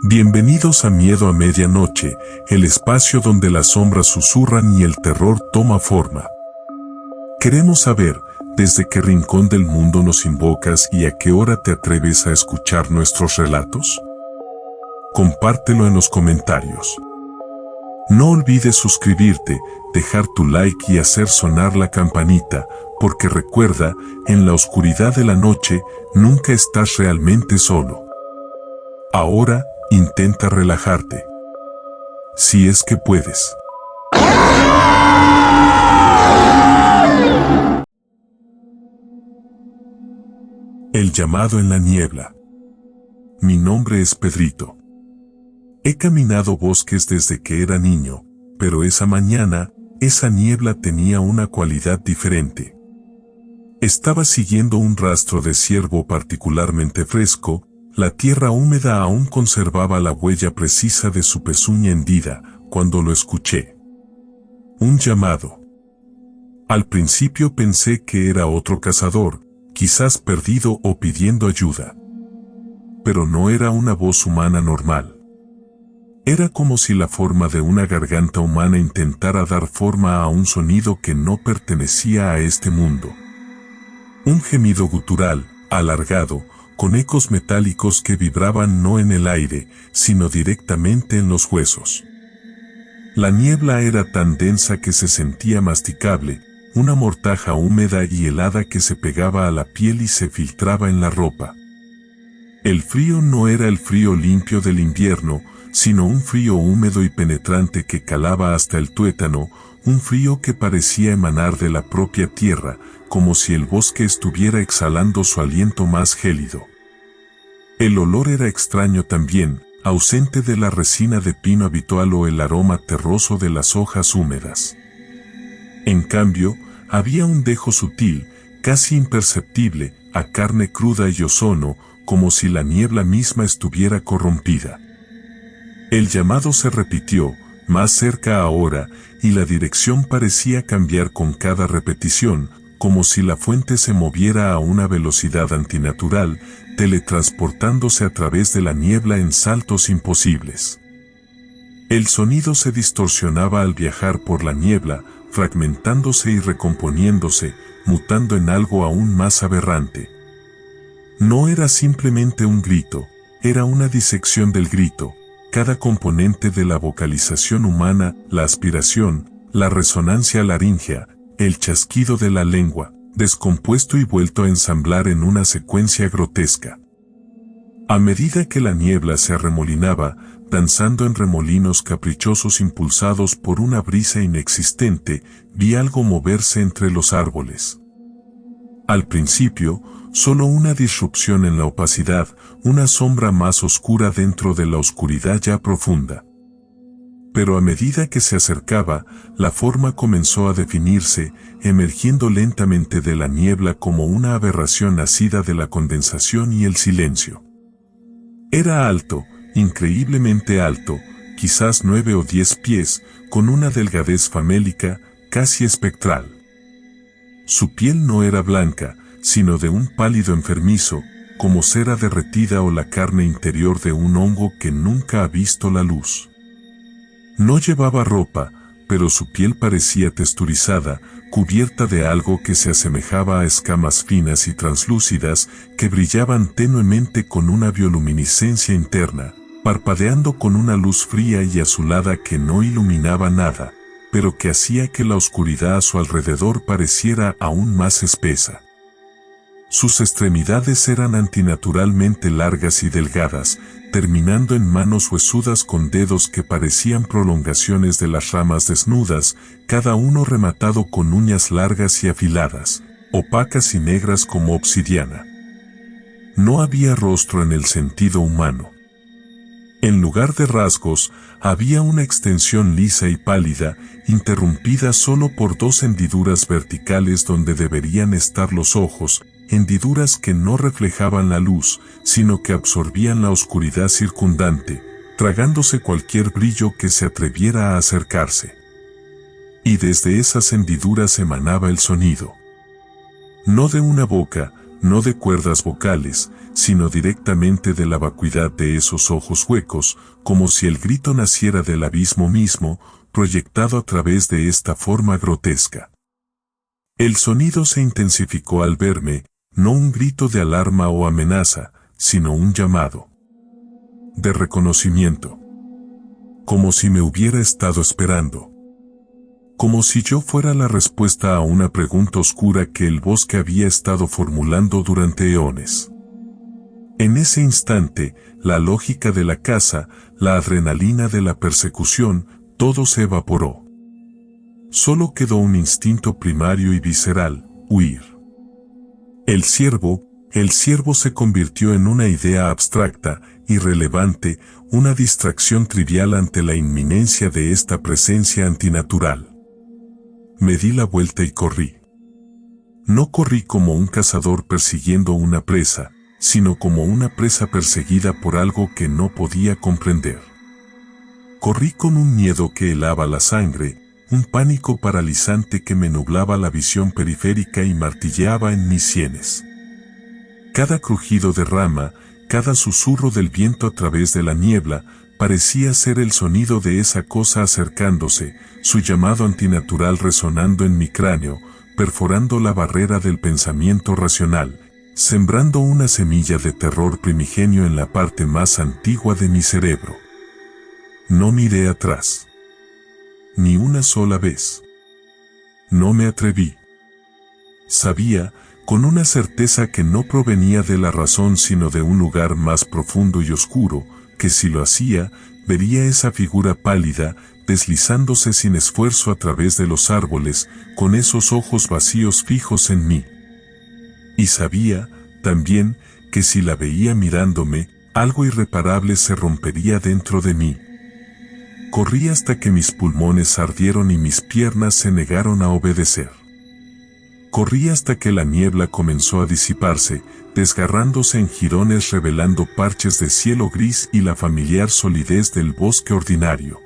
Bienvenidos a Miedo a Medianoche, el espacio donde las sombras susurran y el terror toma forma. Queremos saber, desde qué rincón del mundo nos invocas y a qué hora te atreves a escuchar nuestros relatos. Compártelo en los comentarios. No olvides suscribirte, dejar tu like y hacer sonar la campanita, porque recuerda, en la oscuridad de la noche, nunca estás realmente solo. Ahora, intenta relajarte. Si es que puedes. El llamado en la niebla. Mi nombre es Pedrito. He caminado bosques desde que era niño, pero esa mañana, esa niebla tenía una cualidad diferente. Estaba siguiendo un rastro de ciervo particularmente fresco. La tierra húmeda aún conservaba la huella precisa de su pezuña hendida cuando lo escuché. Un llamado. Al principio pensé que era otro cazador, quizás perdido o pidiendo ayuda. Pero no era una voz humana normal. Era como si la forma de una garganta humana intentara dar forma a un sonido que no pertenecía a este mundo. Un gemido gutural, alargado, con ecos metálicos que vibraban no en el aire, sino directamente en los huesos. La niebla era tan densa que se sentía masticable, una mortaja húmeda y helada que se pegaba a la piel y se filtraba en la ropa. El frío no era el frío limpio del invierno, sino un frío húmedo y penetrante que calaba hasta el tuétano, un frío que parecía emanar de la propia tierra, como si el bosque estuviera exhalando su aliento más gélido. El olor era extraño también, ausente de la resina de pino habitual o el aroma terroso de las hojas húmedas. En cambio, había un dejo sutil, casi imperceptible, a carne cruda y ozono, como si la niebla misma estuviera corrompida. El llamado se repitió, más cerca ahora, y la dirección parecía cambiar con cada repetición, como si la fuente se moviera a una velocidad antinatural, teletransportándose a través de la niebla en saltos imposibles. El sonido se distorsionaba al viajar por la niebla, fragmentándose y recomponiéndose, mutando en algo aún más aberrante. No era simplemente un grito, era una disección del grito. Cada componente de la vocalización humana, la aspiración, la resonancia laríngea, el chasquido de la lengua, descompuesto y vuelto a ensamblar en una secuencia grotesca. A medida que la niebla se arremolinaba, danzando en remolinos caprichosos impulsados por una brisa inexistente, vi algo moverse entre los árboles. Al principio, solo una disrupción en la opacidad, una sombra más oscura dentro de la oscuridad ya profunda. Pero a medida que se acercaba, la forma comenzó a definirse, emergiendo lentamente de la niebla como una aberración nacida de la condensación y el silencio. Era alto, increíblemente alto, quizás 9 o 10 pies, con una delgadez famélica, casi espectral. Su piel no era blanca, sino de un pálido enfermizo, como cera derretida o la carne interior de un hongo que nunca ha visto la luz. No llevaba ropa, pero su piel parecía texturizada, cubierta de algo que se asemejaba a escamas finas y translúcidas que brillaban tenuemente con una bioluminiscencia interna, parpadeando con una luz fría y azulada que no iluminaba nada, pero que hacía que la oscuridad a su alrededor pareciera aún más espesa. Sus extremidades eran antinaturalmente largas y delgadas, terminando en manos huesudas con dedos que parecían prolongaciones de las ramas desnudas, cada uno rematado con uñas largas y afiladas, opacas y negras como obsidiana. No había rostro en el sentido humano. En lugar de rasgos, había una extensión lisa y pálida, interrumpida solo por 2 hendiduras verticales donde deberían estar los ojos, hendiduras que no reflejaban la luz, sino que absorbían la oscuridad circundante, tragándose cualquier brillo que se atreviera a acercarse. Y desde esas hendiduras emanaba el sonido. No de una boca, no de cuerdas vocales, sino directamente de la vacuidad de esos ojos huecos, como si el grito naciera del abismo mismo, proyectado a través de esta forma grotesca. El sonido se intensificó al verme, no un grito de alarma o amenaza, sino un llamado de reconocimiento. Como si me hubiera estado esperando. Como si yo fuera la respuesta a una pregunta oscura que el bosque había estado formulando durante eones. En ese instante, la lógica de la caza, la adrenalina de la persecución, todo se evaporó. Solo quedó un instinto primario y visceral, huir. El ciervo se convirtió en una idea abstracta, irrelevante, una distracción trivial ante la inminencia de esta presencia antinatural. Me di la vuelta y corrí. No corrí como un cazador persiguiendo una presa, sino como una presa perseguida por algo que no podía comprender. Corrí con un miedo que helaba la sangre, un pánico paralizante que me nublaba la visión periférica y martilleaba en mis sienes. Cada crujido de rama, cada susurro del viento a través de la niebla, parecía ser el sonido de esa cosa acercándose, su llamado antinatural resonando en mi cráneo, perforando la barrera del pensamiento racional, sembrando una semilla de terror primigenio en la parte más antigua de mi cerebro. No miré atrás. Ni una sola vez. No me atreví. Sabía, con una certeza que no provenía de la razón sino de un lugar más profundo y oscuro, que si lo hacía, vería esa figura pálida, deslizándose sin esfuerzo a través de los árboles, con esos ojos vacíos fijos en mí. Y sabía, también, que si la veía mirándome, algo irreparable se rompería dentro de mí. Corrí hasta que mis pulmones ardieron y mis piernas se negaron a obedecer. Corrí hasta que la niebla comenzó a disiparse, desgarrándose en jirones revelando parches de cielo gris y la familiar solidez del bosque ordinario.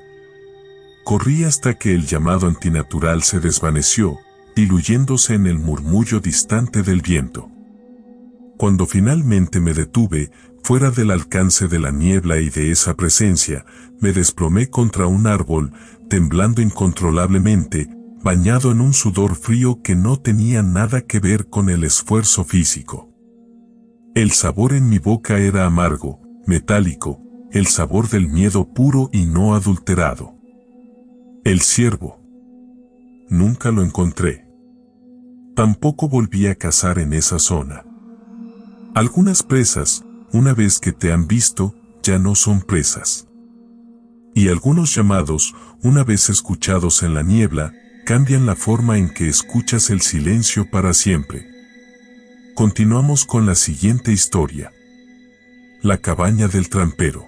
Corrí hasta que el llamado antinatural se desvaneció, diluyéndose en el murmullo distante del viento. Cuando finalmente me detuve, fuera del alcance de la niebla y de esa presencia, me desplomé contra un árbol, temblando incontrolablemente, bañado en un sudor frío que no tenía nada que ver con el esfuerzo físico. El sabor en mi boca era amargo, metálico, el sabor del miedo puro y no adulterado. El ciervo. Nunca lo encontré. Tampoco volví a cazar en esa zona. Algunas presas, una vez que te han visto, ya no son presas. Y algunos llamados, una vez escuchados en la niebla, cambian la forma en que escuchas el silencio para siempre. Continuamos con la siguiente historia. La cabaña del trampero.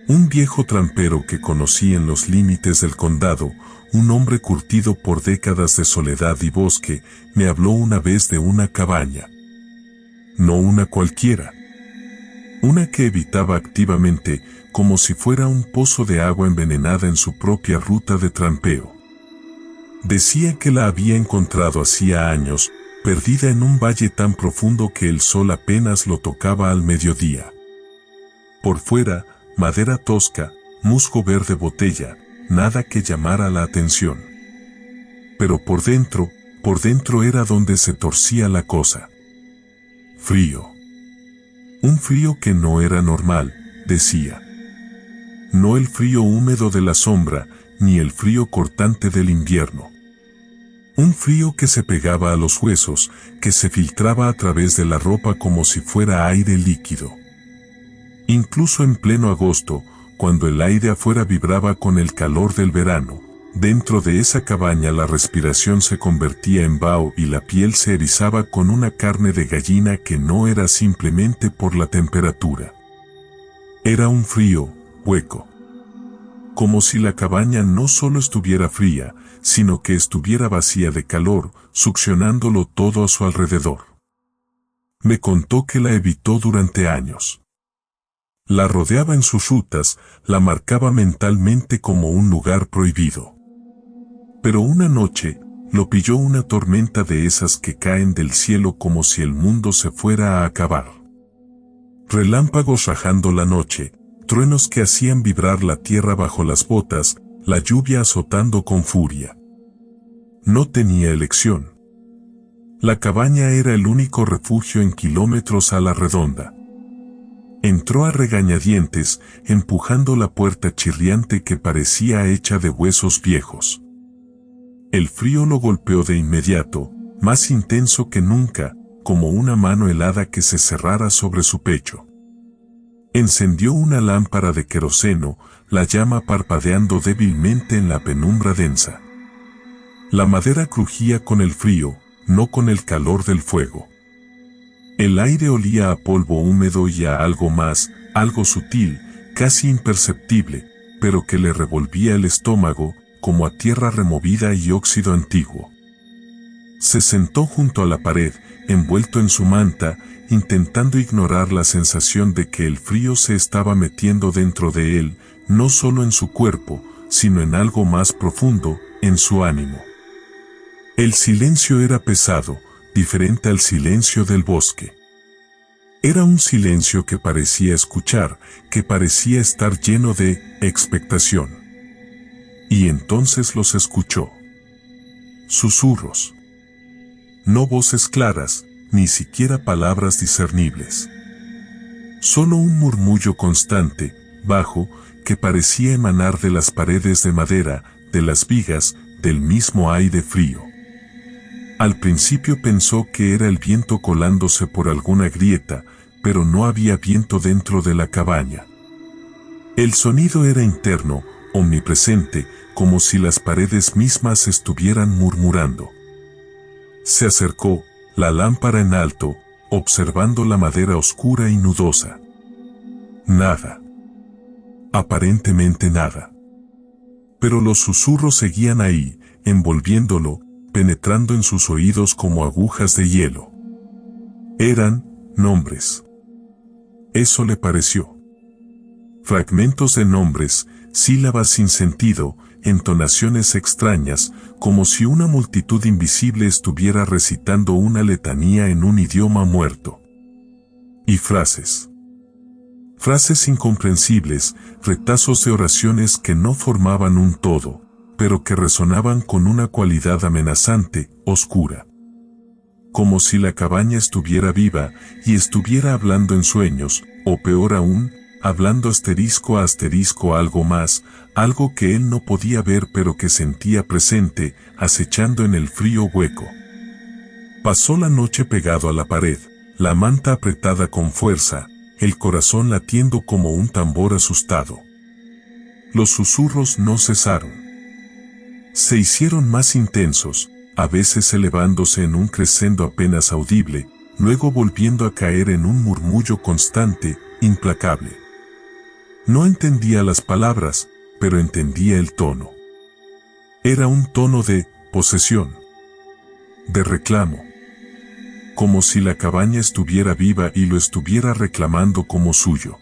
Un viejo trampero que conocí en los límites del condado, un hombre curtido por décadas de soledad y bosque, me habló una vez de una cabaña. No una cualquiera. Una que evitaba activamente, como si fuera un pozo de agua envenenada en su propia ruta de trampeo. Decía que la había encontrado hacía años, perdida en un valle tan profundo que el sol apenas lo tocaba al mediodía. Por fuera, madera tosca, musgo verde botella, nada que llamara la atención. Pero por dentro era donde se torcía la cosa. Frío. Un frío que no era normal, decía. No el frío húmedo de la sombra, ni el frío cortante del invierno. Un frío que se pegaba a los huesos, que se filtraba a través de la ropa como si fuera aire líquido. Incluso en pleno agosto, cuando el aire afuera vibraba con el calor del verano, dentro de esa cabaña la respiración se convertía en vaho y la piel se erizaba con una carne de gallina que no era simplemente por la temperatura. Era un frío, hueco. Como si la cabaña no solo estuviera fría, sino que estuviera vacía de calor, succionándolo todo a su alrededor. Me contó que la evitó durante años. La rodeaba en sus rutas, la marcaba mentalmente como un lugar prohibido. Pero una noche, lo pilló una tormenta de esas que caen del cielo como si el mundo se fuera a acabar. Relámpagos rajando la noche, truenos que hacían vibrar la tierra bajo las botas, la lluvia azotando con furia. No tenía elección. La cabaña era el único refugio en kilómetros a la redonda. Entró a regañadientes, empujando la puerta chirriante que parecía hecha de huesos viejos. El frío lo golpeó de inmediato, más intenso que nunca, como una mano helada que se cerrara sobre su pecho. Encendió una lámpara de queroseno, la llama parpadeando débilmente en la penumbra densa. La madera crujía con el frío, no con el calor del fuego. El aire olía a polvo húmedo y a algo más, algo sutil, casi imperceptible, pero que le revolvía el estómago, como a tierra removida y óxido antiguo. Se sentó junto a la pared, envuelto en su manta, intentando ignorar la sensación de que el frío se estaba metiendo dentro de él, no solo en su cuerpo, sino en algo más profundo, en su ánimo. El silencio era pesado, diferente al silencio del bosque. Era un silencio que parecía escuchar, que parecía estar lleno de expectación. Y entonces los escuchó. Susurros. No voces claras, ni siquiera palabras discernibles. Solo un murmullo constante, bajo, que parecía emanar de las paredes de madera, de las vigas, del mismo aire frío. Al principio pensó que era el viento colándose por alguna grieta, pero no había viento dentro de la cabaña. El sonido era interno, omnipresente, como si las paredes mismas estuvieran murmurando. Se acercó, la lámpara en alto, observando la madera oscura y nudosa. Nada. Aparentemente nada. Pero los susurros seguían ahí, envolviéndolo, penetrando en sus oídos como agujas de hielo. Eran nombres. Eso le pareció. Fragmentos de nombres, sílabas sin sentido, entonaciones extrañas, como si una multitud invisible estuviera recitando una letanía en un idioma muerto. Y frases. Frases incomprensibles, retazos de oraciones que no formaban un todo, pero que resonaban con una cualidad amenazante, oscura. Como si la cabaña estuviera viva y estuviera hablando en sueños, o peor aún, hablando asterisco a asterisco algo más, algo que él no podía ver pero que sentía presente, acechando en el frío hueco. Pasó la noche pegado a la pared, la manta apretada con fuerza, el corazón latiendo como un tambor asustado. Los susurros no cesaron. Se hicieron más intensos, a veces elevándose en un crescendo apenas audible, luego volviendo a caer en un murmullo constante, implacable. No entendía las palabras, pero entendía el tono. Era un tono de posesión, de reclamo. Como si la cabaña estuviera viva y lo estuviera reclamando como suyo.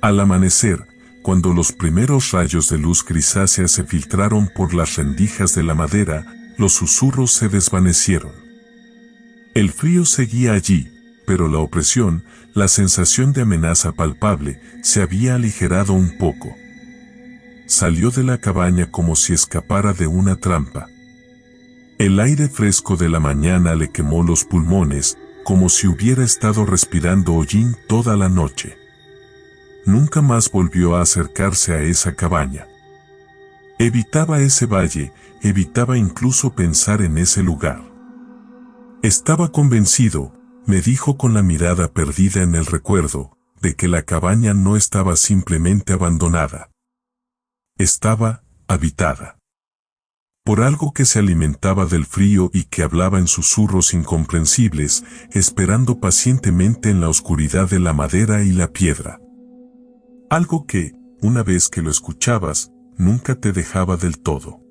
Al amanecer, cuando los primeros rayos de luz grisácea se filtraron por las rendijas de la madera, los susurros se desvanecieron. El frío seguía allí, pero la opresión, la sensación de amenaza palpable, se había aligerado un poco. Salió de la cabaña como si escapara de una trampa. El aire fresco de la mañana le quemó los pulmones, como si hubiera estado respirando hollín toda la noche. Nunca más volvió a acercarse a esa cabaña. Evitaba ese valle, evitaba incluso pensar en ese lugar. Estaba convencido, me dijo con la mirada perdida en el recuerdo, de que la cabaña no estaba simplemente abandonada. Estaba habitada. Por algo que se alimentaba del frío y que hablaba en susurros incomprensibles, esperando pacientemente en la oscuridad de la madera y la piedra. Algo que, una vez que lo escuchabas, nunca te dejaba del todo.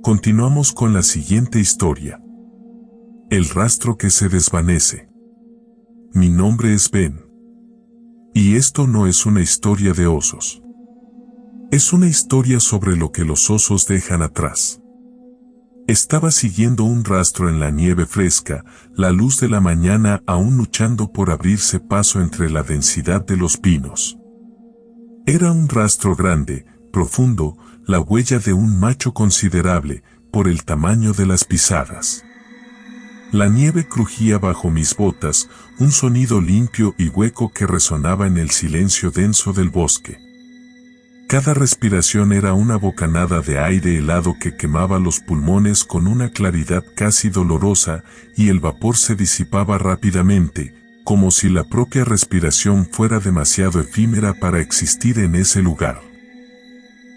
Continuamos con la siguiente historia. El rastro que se desvanece. Mi nombre es Ben. Y esto no es una historia de osos. Es una historia sobre lo que los osos dejan atrás. Estaba siguiendo un rastro en la nieve fresca, la luz de la mañana aún luchando por abrirse paso entre la densidad de los pinos. Era un rastro grande, profundo, la huella de un macho considerable, por el tamaño de las pisadas. La nieve crujía bajo mis botas, un sonido limpio y hueco que resonaba en el silencio denso del bosque. Cada respiración era una bocanada de aire helado que quemaba los pulmones con una claridad casi dolorosa, y el vapor se disipaba rápidamente, como si la propia respiración fuera demasiado efímera para existir en ese lugar.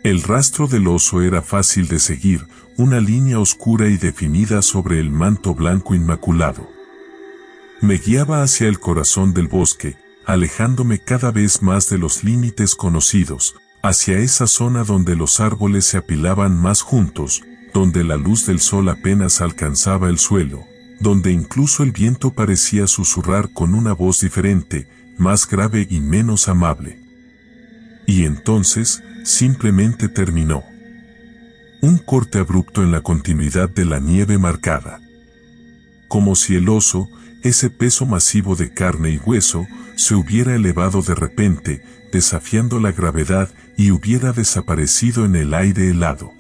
El rastro del oso era fácil de seguir, una línea oscura y definida sobre el manto blanco inmaculado. Me guiaba hacia el corazón del bosque, alejándome cada vez más de los límites conocidos, hacia esa zona donde los árboles se apilaban más juntos, donde la luz del sol apenas alcanzaba el suelo, donde incluso el viento parecía susurrar con una voz diferente, más grave y menos amable. Y entonces, simplemente terminó. Un corte abrupto en la continuidad de la nieve marcada. Como si el oso, ese peso masivo de carne y hueso, se hubiera elevado de repente, desafiando la gravedad, y hubiera desaparecido en el aire helado.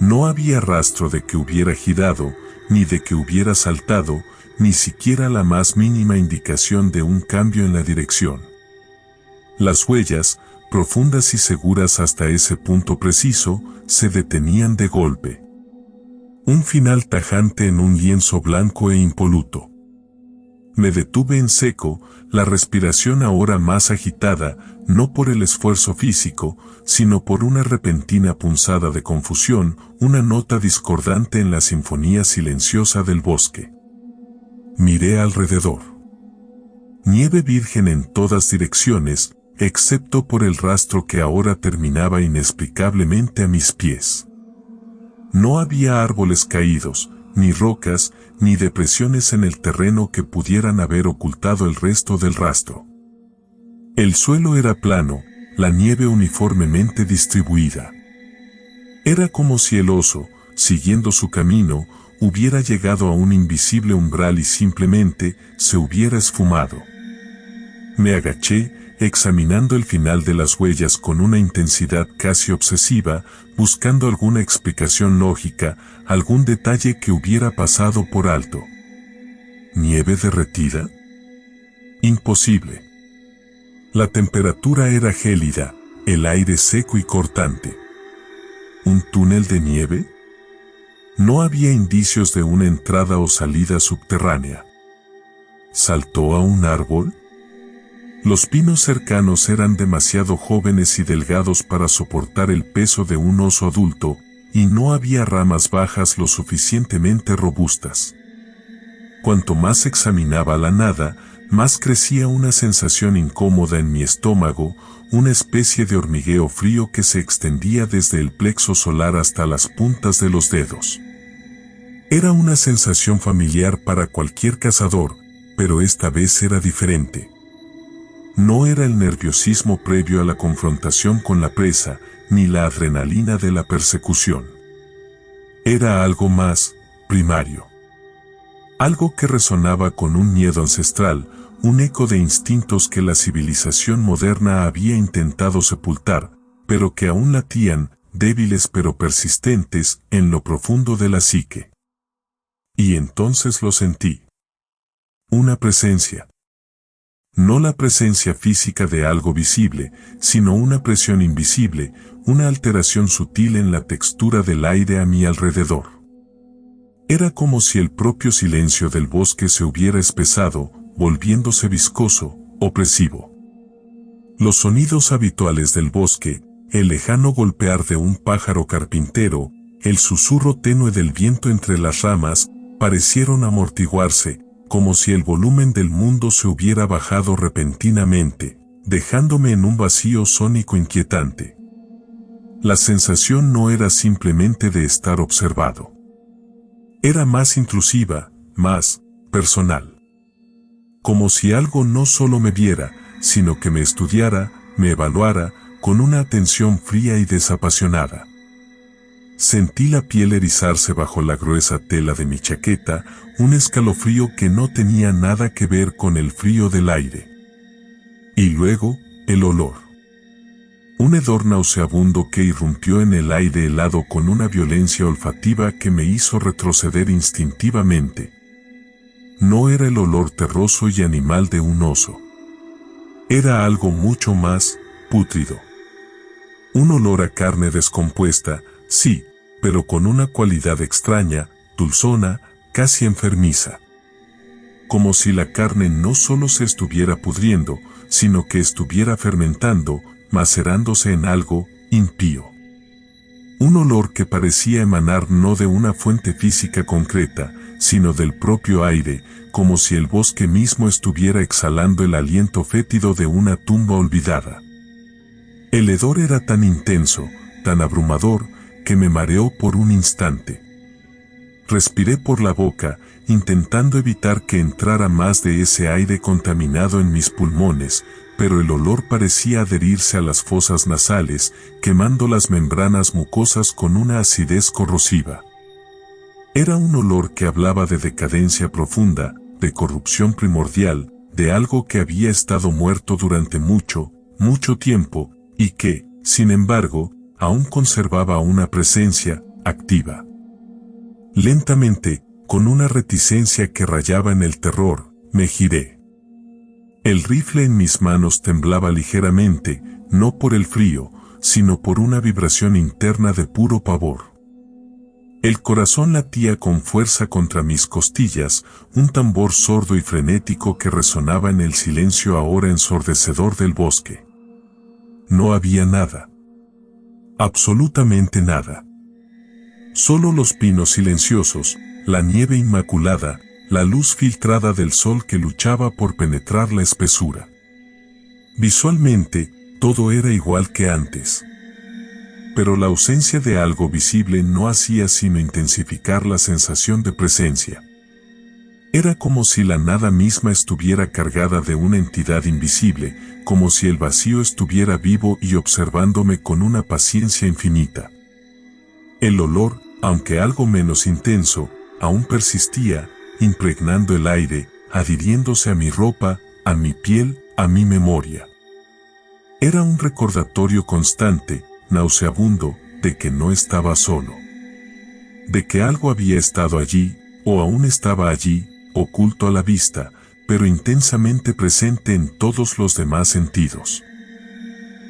No había rastro de que hubiera girado, ni de que hubiera saltado, ni siquiera la más mínima indicación de un cambio en la dirección. Las huellas, profundas y seguras hasta ese punto preciso, se detenían de golpe. Un final tajante en un lienzo blanco e impoluto. Me detuve en seco, la respiración ahora más agitada, no por el esfuerzo físico, sino por una repentina punzada de confusión, una nota discordante en la sinfonía silenciosa del bosque. Miré alrededor. Nieve virgen en todas direcciones, excepto por el rastro que ahora terminaba inexplicablemente a mis pies. No había árboles caídos, ni rocas, ni depresiones en el terreno que pudieran haber ocultado el resto del rastro. El suelo era plano, la nieve uniformemente distribuida. Era como si el oso, siguiendo su camino, hubiera llegado a un invisible umbral y simplemente se hubiera esfumado. Me agaché, examinando el final de las huellas con una intensidad casi obsesiva, buscando alguna explicación lógica, algún detalle que hubiera pasado por alto. ¿Nieve derretida? Imposible. La temperatura era gélida, el aire seco y cortante. ¿Un túnel de nieve? No había indicios de una entrada o salida subterránea. ¿Saltó a un árbol? Los pinos cercanos eran demasiado jóvenes y delgados para soportar el peso de un oso adulto, y no había ramas bajas lo suficientemente robustas. Cuanto más examinaba la nada, más crecía una sensación incómoda en mi estómago, una especie de hormigueo frío que se extendía desde el plexo solar hasta las puntas de los dedos. Era una sensación familiar para cualquier cazador, pero esta vez era diferente. No era el nerviosismo previo a la confrontación con la presa, ni la adrenalina de la persecución. Era algo más, primario. Algo que resonaba con un miedo ancestral, un eco de instintos que la civilización moderna había intentado sepultar, pero que aún latían, débiles pero persistentes, en lo profundo de la psique. Y entonces lo sentí. Una presencia. No la presencia física de algo visible, sino una presión invisible, una alteración sutil en la textura del aire a mi alrededor. Era como si el propio silencio del bosque se hubiera espesado, volviéndose viscoso, opresivo. Los sonidos habituales del bosque, el lejano golpear de un pájaro carpintero, el susurro tenue del viento entre las ramas, parecieron amortiguarse, como si el volumen del mundo se hubiera bajado repentinamente, dejándome en un vacío sónico inquietante. La sensación no era simplemente de estar observado. Era más intrusiva, más personal. Como si algo no solo me viera, sino que me estudiara, me evaluara, con una atención fría y desapasionada. Sentí la piel erizarse bajo la gruesa tela de mi chaqueta, un escalofrío que no tenía nada que ver con el frío del aire. Y luego, el olor. Un hedor nauseabundo que irrumpió en el aire helado con una violencia olfativa que me hizo retroceder instintivamente. No era el olor terroso y animal de un oso. Era algo mucho más pútrido. Un olor a carne descompuesta, sí, pero con una cualidad extraña, dulzona, casi enfermiza. Como si la carne no solo se estuviera pudriendo, sino que estuviera fermentando, macerándose en algo impío. Un olor que parecía emanar no de una fuente física concreta, sino del propio aire, como si el bosque mismo estuviera exhalando el aliento fétido de una tumba olvidada. El hedor era tan intenso, tan abrumador, que me mareó por un instante. Respiré por la boca, intentando evitar que entrara más de ese aire contaminado en mis pulmones, pero el olor parecía adherirse a las fosas nasales, quemando las membranas mucosas con una acidez corrosiva. Era un olor que hablaba de decadencia profunda, de corrupción primordial, de algo que había estado muerto durante mucho, mucho tiempo, y que, sin embargo, aún conservaba una presencia activa. Lentamente, con una reticencia que rayaba en el terror, me giré. El rifle en mis manos temblaba ligeramente, no por el frío, sino por una vibración interna de puro pavor. El corazón latía con fuerza contra mis costillas, un tambor sordo y frenético que resonaba en el silencio ahora ensordecedor del bosque. No había nada. Absolutamente nada. Solo los pinos silenciosos, la nieve inmaculada, la luz filtrada del sol que luchaba por penetrar la espesura. Visualmente, todo era igual que antes. Pero la ausencia de algo visible no hacía sino intensificar la sensación de presencia. Era como si la nada misma estuviera cargada de una entidad invisible, como si el vacío estuviera vivo y observándome con una paciencia infinita. El olor, aunque algo menos intenso, aún persistía, impregnando el aire, adhiriéndose a mi ropa, a mi piel, a mi memoria. Era un recordatorio constante, nauseabundo, de que no estaba solo. De que algo había estado allí, o aún estaba allí, oculto a la vista, pero intensamente presente en todos los demás sentidos.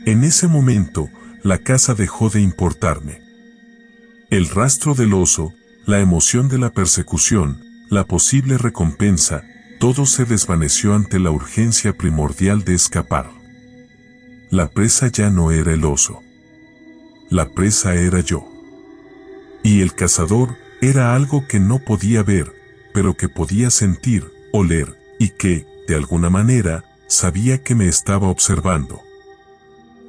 En ese momento, la casa dejó de importarme. El rastro del oso, la emoción de la persecución, la posible recompensa, todo se desvaneció ante la urgencia primordial de escapar. La presa ya no era el oso. La presa era yo. Y el cazador era algo que no podía ver, pero que podía sentir, oler, y que, de alguna manera, sabía que me estaba observando.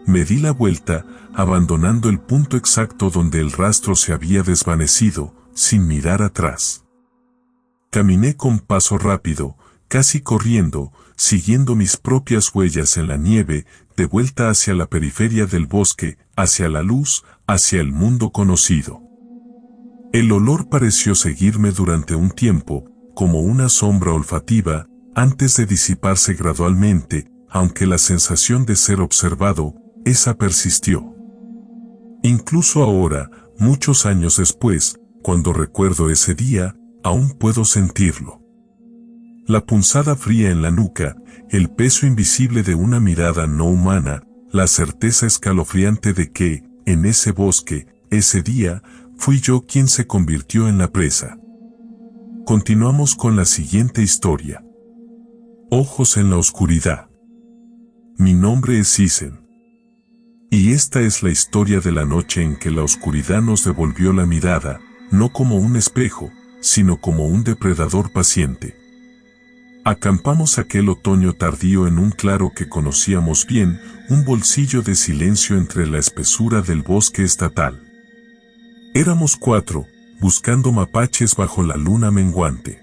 Me di la vuelta, abandonando el punto exacto donde el rastro se había desvanecido, sin mirar atrás. Caminé con paso rápido, casi corriendo, siguiendo mis propias huellas en la nieve, de vuelta hacia la periferia del bosque, hacia la luz, hacia el mundo conocido. El olor pareció seguirme durante un tiempo, como una sombra olfativa, antes de disiparse gradualmente, aunque la sensación de ser observado, esa persistió. Incluso ahora, muchos años después, cuando recuerdo ese día, aún puedo sentirlo. La punzada fría en la nuca, el peso invisible de una mirada no humana, la certeza escalofriante de que, en ese bosque, ese día, fui yo quien se convirtió en la presa. Continuamos con la siguiente historia. Ojos en la oscuridad. Mi nombre es Isen. Y esta es la historia de la noche en que la oscuridad nos devolvió la mirada, no como un espejo, sino como un depredador paciente. Acampamos aquel otoño tardío en un claro que conocíamos bien, un bolsillo de silencio entre la espesura del bosque estatal. Éramos 4, buscando mapaches bajo la luna menguante.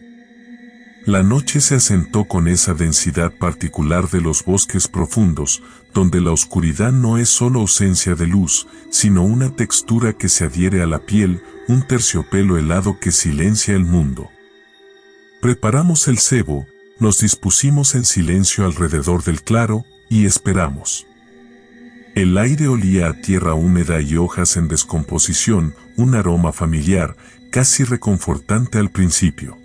La noche se asentó con esa densidad particular de los bosques profundos, donde la oscuridad no es solo ausencia de luz, sino una textura que se adhiere a la piel, un terciopelo helado que silencia el mundo. Preparamos el cebo, nos dispusimos en silencio alrededor del claro, y esperamos. El aire olía a tierra húmeda y hojas en descomposición, un aroma familiar, casi reconfortante al principio.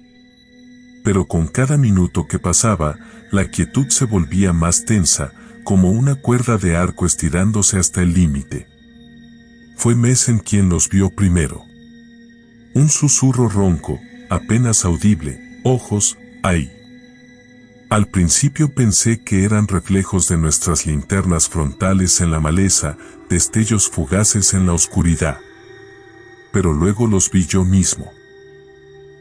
Pero con cada minuto que pasaba, la quietud se volvía más tensa, como una cuerda de arco estirándose hasta el límite. Fue Mesen quien los vio primero. Un susurro ronco, apenas audible, ojos, ahí. Al principio pensé que eran reflejos de nuestras linternas frontales en la maleza, destellos fugaces en la oscuridad. Pero luego los vi yo mismo.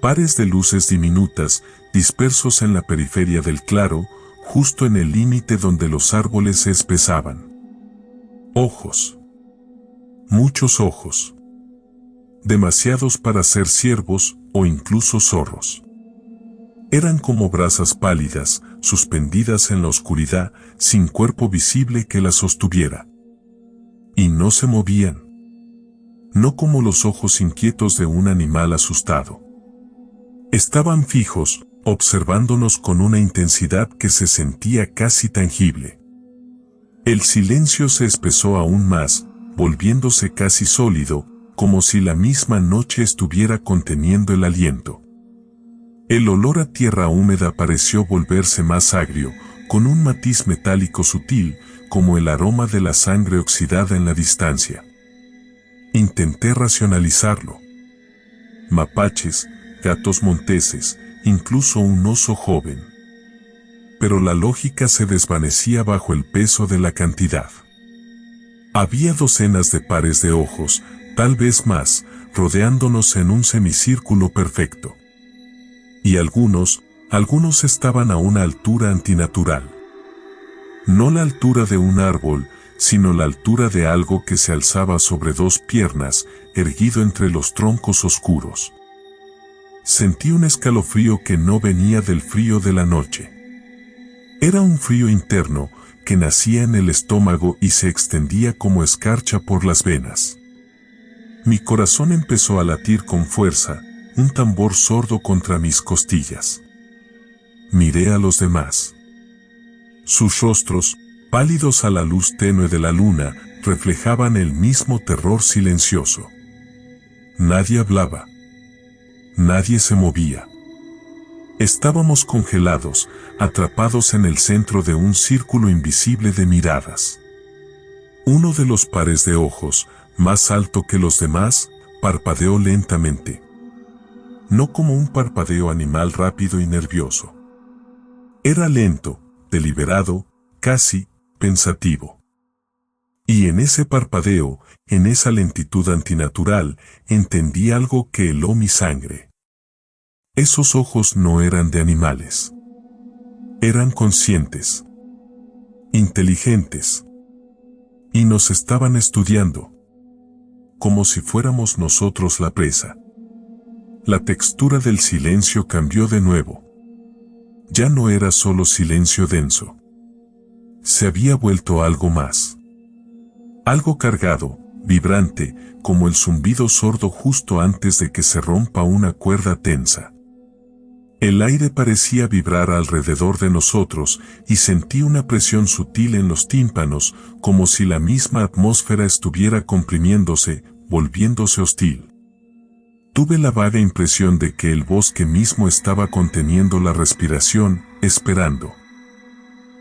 Pares de luces diminutas, dispersos en la periferia del claro, justo en el límite donde los árboles se espesaban. Ojos. Muchos ojos. Demasiados para ser ciervos o incluso zorros. Eran como brasas pálidas, suspendidas en la oscuridad, sin cuerpo visible que las sostuviera. Y no se movían. No como los ojos inquietos de un animal asustado. Estaban fijos, observándonos con una intensidad que se sentía casi tangible. El silencio se espesó aún más, volviéndose casi sólido, como si la misma noche estuviera conteniendo el aliento. El olor a tierra húmeda pareció volverse más agrio, con un matiz metálico sutil, como el aroma de la sangre oxidada en la distancia. Intenté racionalizarlo. Mapaches, gatos monteses, incluso un oso joven. Pero la lógica se desvanecía bajo el peso de la cantidad. Había docenas de pares de ojos, tal vez más, rodeándonos en un semicírculo perfecto. Y algunos estaban a una altura antinatural. No la altura de un árbol, sino la altura de algo que se alzaba sobre dos piernas, erguido entre los troncos oscuros. Sentí un escalofrío que no venía del frío de la noche. Era un frío interno que nacía en el estómago y se extendía como escarcha por las venas. Mi corazón empezó a latir con fuerza, un tambor sordo contra mis costillas. Miré a los demás. Sus rostros, pálidos a la luz tenue de la luna, reflejaban el mismo terror silencioso. Nadie hablaba. Nadie se movía. Estábamos congelados, atrapados en el centro de un círculo invisible de miradas. Uno de los pares de ojos, más alto que los demás, parpadeó lentamente. No como un parpadeo animal rápido y nervioso. Era lento, deliberado, casi pensativo. Y en ese parpadeo, en esa lentitud antinatural, entendí algo que heló mi sangre. Esos ojos no eran de animales. Eran conscientes. Inteligentes. Y nos estaban estudiando. Como si fuéramos nosotros la presa. La textura del silencio cambió de nuevo. Ya no era solo silencio denso. Se había vuelto algo más. Algo cargado, vibrante, como el zumbido sordo justo antes de que se rompa una cuerda tensa. El aire parecía vibrar alrededor de nosotros y sentí una presión sutil en los tímpanos, como si la misma atmósfera estuviera comprimiéndose, volviéndose hostil. Tuve la vaga impresión de que el bosque mismo estaba conteniendo la respiración, esperando.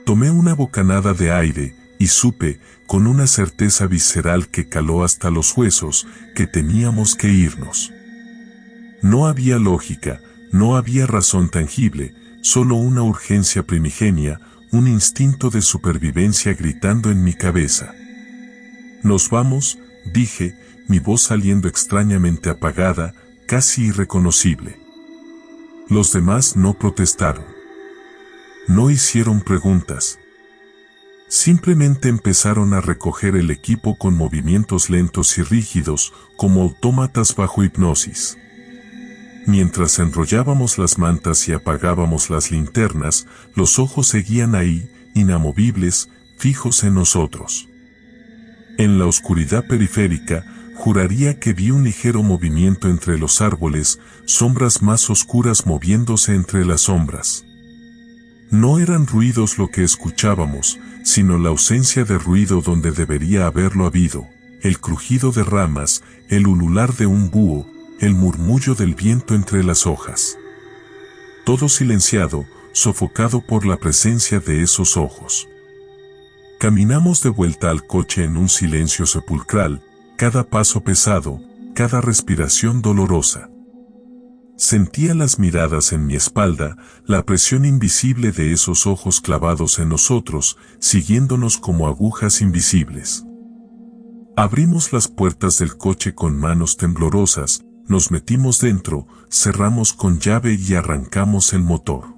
Tomé una bocanada de aire y supe, con una certeza visceral que caló hasta los huesos, que teníamos que irnos. No había lógica, no había razón tangible, solo una urgencia primigenia, un instinto de supervivencia gritando en mi cabeza. «Nos vamos», dije, mi voz saliendo extrañamente apagada, casi irreconocible. Los demás no protestaron. No hicieron preguntas. Simplemente empezaron a recoger el equipo con movimientos lentos y rígidos, como autómatas bajo hipnosis. Mientras enrollábamos las mantas y apagábamos las linternas, los ojos seguían ahí, inamovibles, fijos en nosotros. En la oscuridad periférica, juraría que vi un ligero movimiento entre los árboles, sombras más oscuras moviéndose entre las sombras. No eran ruidos lo que escuchábamos, sino la ausencia de ruido donde debería haberlo habido, el crujido de ramas, el ulular de un búho, el murmullo del viento entre las hojas. Todo silenciado, sofocado por la presencia de esos ojos. Caminamos de vuelta al coche en un silencio sepulcral, cada paso pesado, cada respiración dolorosa. Sentía las miradas en mi espalda, la presión invisible de esos ojos clavados en nosotros, siguiéndonos como agujas invisibles. Abrimos las puertas del coche con manos temblorosas, nos metimos dentro, cerramos con llave y arrancamos el motor.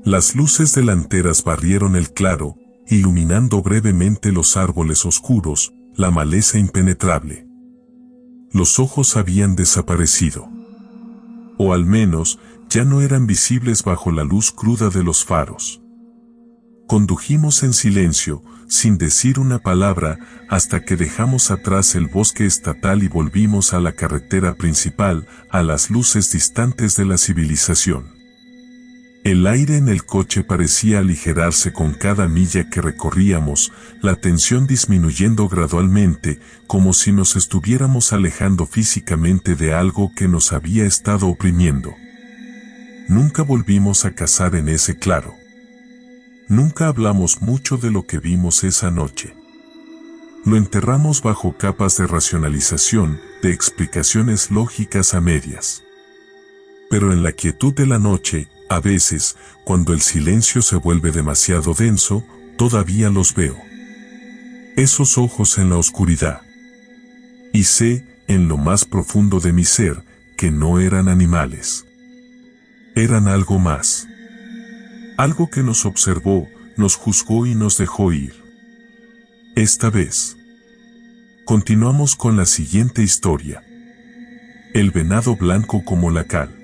Las luces delanteras barrieron el claro, iluminando brevemente los árboles oscuros, la maleza impenetrable. Los ojos habían desaparecido. O al menos, ya no eran visibles bajo la luz cruda de los faros. Condujimos en silencio, sin decir una palabra, hasta que dejamos atrás el bosque estatal y volvimos a la carretera principal, a las luces distantes de la civilización. El aire en el coche parecía aligerarse con cada milla que recorríamos, la tensión disminuyendo gradualmente, como si nos estuviéramos alejando físicamente de algo que nos había estado oprimiendo. Nunca volvimos a cazar en ese claro. Nunca hablamos mucho de lo que vimos esa noche. Lo enterramos bajo capas de racionalización, de explicaciones lógicas a medias. Pero en la quietud de la noche, a veces, cuando el silencio se vuelve demasiado denso, todavía los veo. Esos ojos en la oscuridad. Y sé, en lo más profundo de mi ser, que no eran animales. Eran algo más. Algo que nos observó, nos juzgó y nos dejó ir. Esta vez. Continuamos con la siguiente historia. El venado blanco como la cal.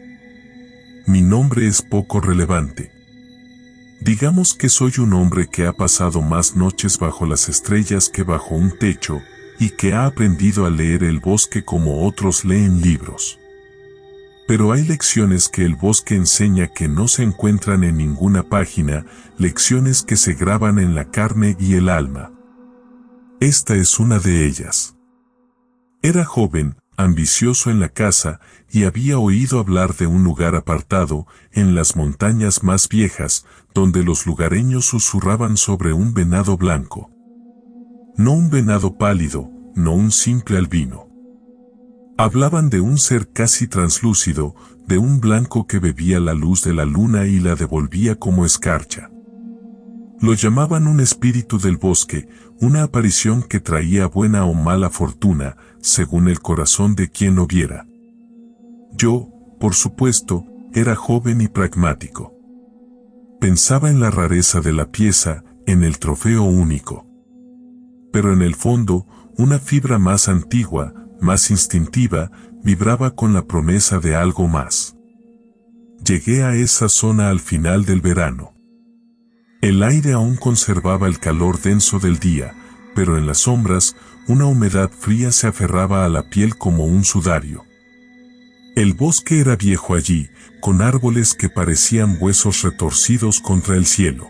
Mi nombre es poco relevante. Digamos que soy un hombre que ha pasado más noches bajo las estrellas que bajo un techo, y que ha aprendido a leer el bosque como otros leen libros. Pero hay lecciones que el bosque enseña que no se encuentran en ninguna página, lecciones que se graban en la carne y el alma. Esta es una de ellas. Era joven, ambicioso en la caza, y había oído hablar de un lugar apartado, en las montañas más viejas, donde los lugareños susurraban sobre un venado blanco. No un venado pálido, no un simple albino. Hablaban de un ser casi translúcido, de un blanco que bebía la luz de la luna y la devolvía como escarcha. Lo llamaban un espíritu del bosque, una aparición que traía buena o mala fortuna, según el corazón de quien lo viera. Yo, por supuesto, era joven y pragmático. Pensaba en la rareza de la pieza, en el trofeo único. Pero en el fondo, una fibra más antigua, más instintiva, vibraba con la promesa de algo más. Llegué a esa zona al final del verano. El aire aún conservaba el calor denso del día, pero en las sombras, una humedad fría se aferraba a la piel como un sudario. El bosque era viejo allí, con árboles que parecían huesos retorcidos contra el cielo.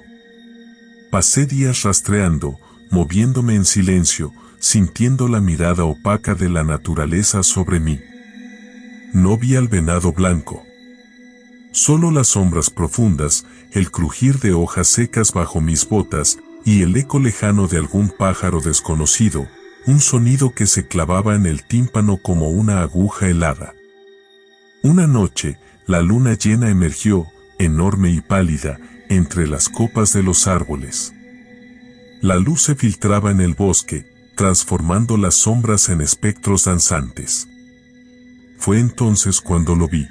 Pasé días rastreando, moviéndome en silencio, sintiendo la mirada opaca de la naturaleza sobre mí. No vi al venado blanco. Solo las sombras profundas, el crujir de hojas secas bajo mis botas, y el eco lejano de algún pájaro desconocido, un sonido que se clavaba en el tímpano como una aguja helada. Una noche, la luna llena emergió, enorme y pálida, entre las copas de los árboles. La luz se filtraba en el bosque, transformando las sombras en espectros danzantes. Fue entonces cuando lo vi.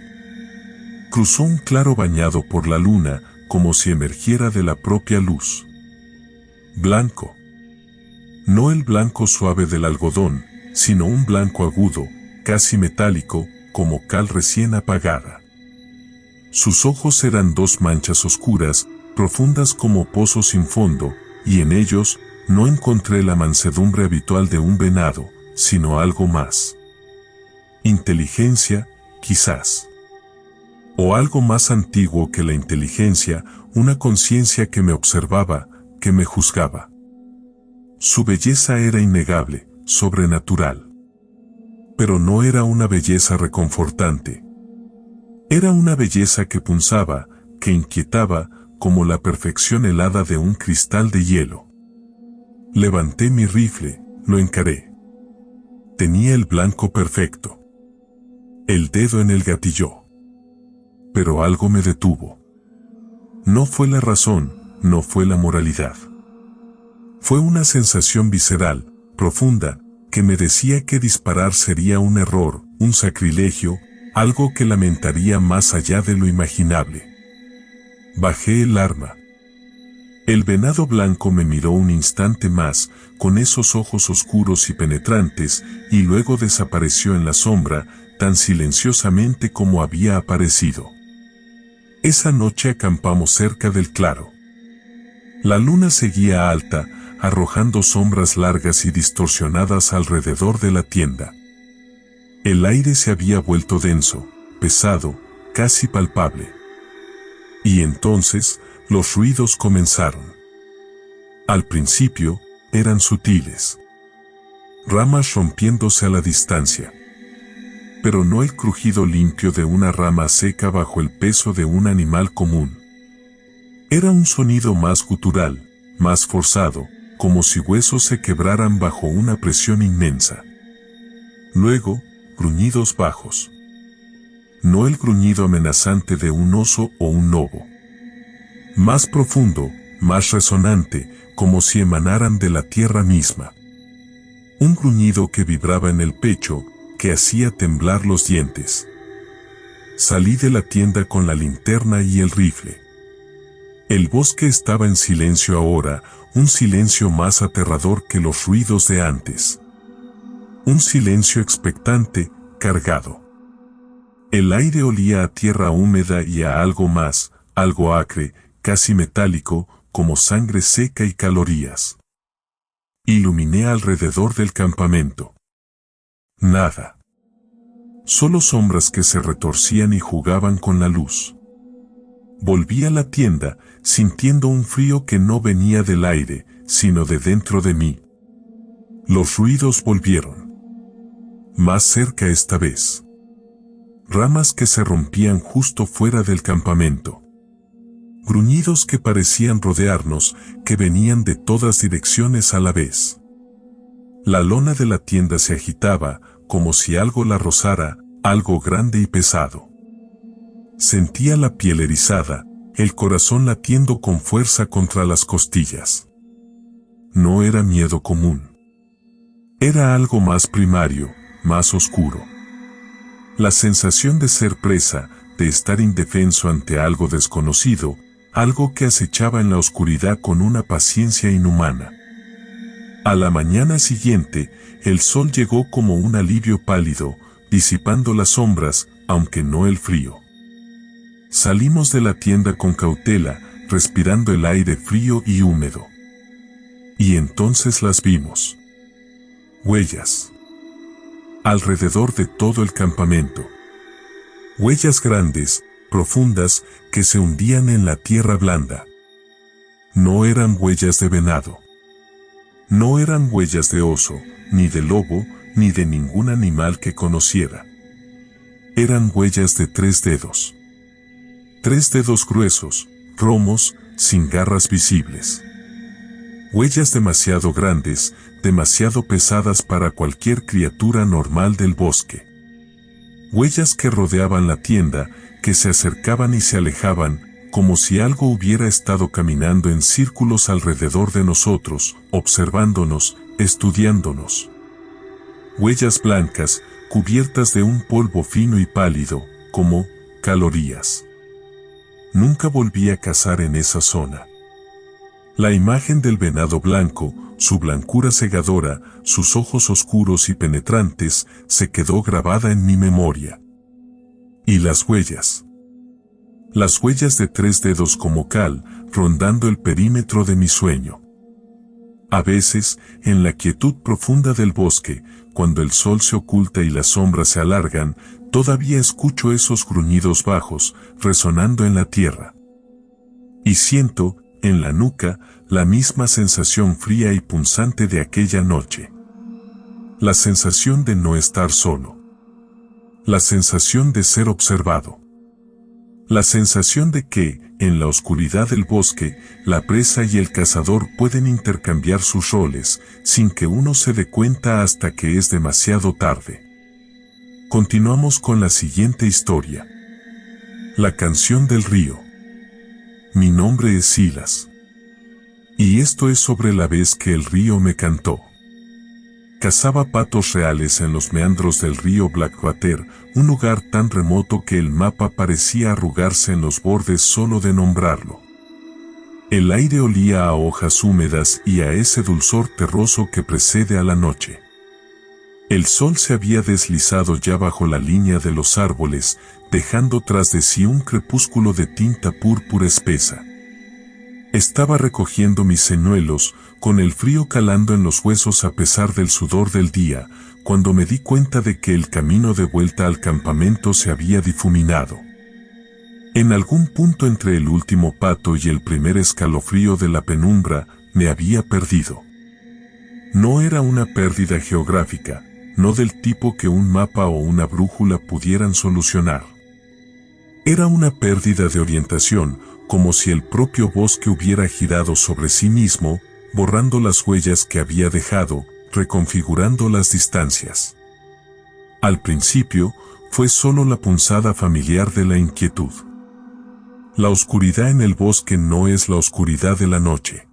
Cruzó un claro bañado por la luna, como si emergiera de la propia luz. Blanco. No el blanco suave del algodón, sino un blanco agudo, casi metálico, como cal recién apagada. Sus ojos eran dos manchas oscuras, profundas como pozos sin fondo, y en ellos no encontré la mansedumbre habitual de un venado, sino algo más. Inteligencia, quizás. O algo más antiguo que la inteligencia, una conciencia que me observaba, que me juzgaba. Su belleza era innegable, sobrenatural. Pero no era una belleza reconfortante. Era una belleza que punzaba, que inquietaba, como la perfección helada de un cristal de hielo. Levanté mi rifle, lo encaré. Tenía el blanco perfecto. El dedo en el gatillo. Pero algo me detuvo. No fue la razón, no fue la moralidad. Fue una sensación visceral, profunda, que me decía que disparar sería un error, un sacrilegio, algo que lamentaría más allá de lo imaginable. Bajé el arma. El venado blanco me miró un instante más, con esos ojos oscuros y penetrantes, y luego desapareció en la sombra, tan silenciosamente como había aparecido. Esa noche acampamos cerca del claro. La luna seguía alta, arrojando sombras largas y distorsionadas alrededor de la tienda. El aire se había vuelto denso, pesado, casi palpable. Y entonces, los ruidos comenzaron. Al principio, eran sutiles. Ramas rompiéndose a la distancia. Pero no el crujido limpio de una rama seca bajo el peso de un animal común. Era un sonido más gutural, más forzado, como si huesos se quebraran bajo una presión inmensa. Luego, gruñidos bajos. No el gruñido amenazante de un oso o un lobo. Más profundo, más resonante, como si emanaran de la tierra misma. Un gruñido que vibraba en el pecho, que hacía temblar los dientes. Salí de la tienda con la linterna y el rifle. El bosque estaba en silencio ahora, un silencio más aterrador que los ruidos de antes. Un silencio expectante, cargado. El aire olía a tierra húmeda y a algo más, algo acre, casi metálico, como sangre seca y calorías. Iluminé alrededor del campamento. Nada. Solo sombras que se retorcían y jugaban con la luz. Volví a la tienda, sintiendo un frío que no venía del aire, sino de dentro de mí. Los ruidos volvieron. Más cerca esta vez. Ramas que se rompían justo fuera del campamento. Gruñidos que parecían rodearnos, que venían de todas direcciones a la vez. La lona de la tienda se agitaba, como si algo la rozara, algo grande y pesado. Sentía la piel erizada, el corazón latiendo con fuerza contra las costillas. No era miedo común. Era algo más primario, más oscuro. La sensación de ser presa, de estar indefenso ante algo desconocido, algo que acechaba en la oscuridad con una paciencia inhumana. A la mañana siguiente, el sol llegó como un alivio pálido, disipando las sombras, aunque no el frío. Salimos de la tienda con cautela, respirando el aire frío y húmedo. Y entonces las vimos. Huellas. Alrededor de todo el campamento. Huellas grandes, profundas, que se hundían en la tierra blanda. No eran huellas de venado. No eran huellas de oso, ni de lobo, ni de ningún animal que conociera. Eran huellas de 3 dedos. 3 dedos gruesos, romos, sin garras visibles. Huellas demasiado grandes, demasiado pesadas para cualquier criatura normal del bosque. Huellas que rodeaban la tienda, que se acercaban y se alejaban, como si algo hubiera estado caminando en círculos alrededor de nosotros, observándonos, estudiándonos. Huellas blancas, cubiertas de un polvo fino y pálido, como calorías. Nunca volví a cazar en esa zona. La imagen del venado blanco, su blancura cegadora, sus ojos oscuros y penetrantes, se quedó grabada en mi memoria. Y las huellas. Las huellas de 3 dedos como cal, rondando el perímetro de mi sueño. A veces, en la quietud profunda del bosque, cuando el sol se oculta y las sombras se alargan, todavía escucho esos gruñidos bajos, resonando en la tierra. Y siento, en la nuca, la misma sensación fría y punzante de aquella noche. La sensación de no estar solo. La sensación de ser observado. La sensación de que, en la oscuridad del bosque, la presa y el cazador pueden intercambiar sus roles, sin que uno se dé cuenta hasta que es demasiado tarde. Continuamos con la siguiente historia. La canción del río. Mi nombre es Silas. Y esto es sobre la vez que el río me cantó. Cazaba patos reales en los meandros del río Blackwater, un lugar tan remoto que el mapa parecía arrugarse en los bordes solo de nombrarlo. El aire olía a hojas húmedas y a ese dulzor terroso que precede a la noche. El sol se había deslizado ya bajo la línea de los árboles, dejando tras de sí un crepúsculo de tinta púrpura espesa. Estaba recogiendo mis señuelos, con el frío calando en los huesos a pesar del sudor del día, cuando me di cuenta de que el camino de vuelta al campamento se había difuminado. En algún punto entre el último pato y el primer escalofrío de la penumbra, me había perdido. No era una pérdida geográfica, no del tipo que un mapa o una brújula pudieran solucionar. Era una pérdida de orientación, como si el propio bosque hubiera girado sobre sí mismo, borrando las huellas que había dejado, reconfigurando las distancias. Al principio, fue solo la punzada familiar de la inquietud. La oscuridad en el bosque no es la oscuridad de la noche.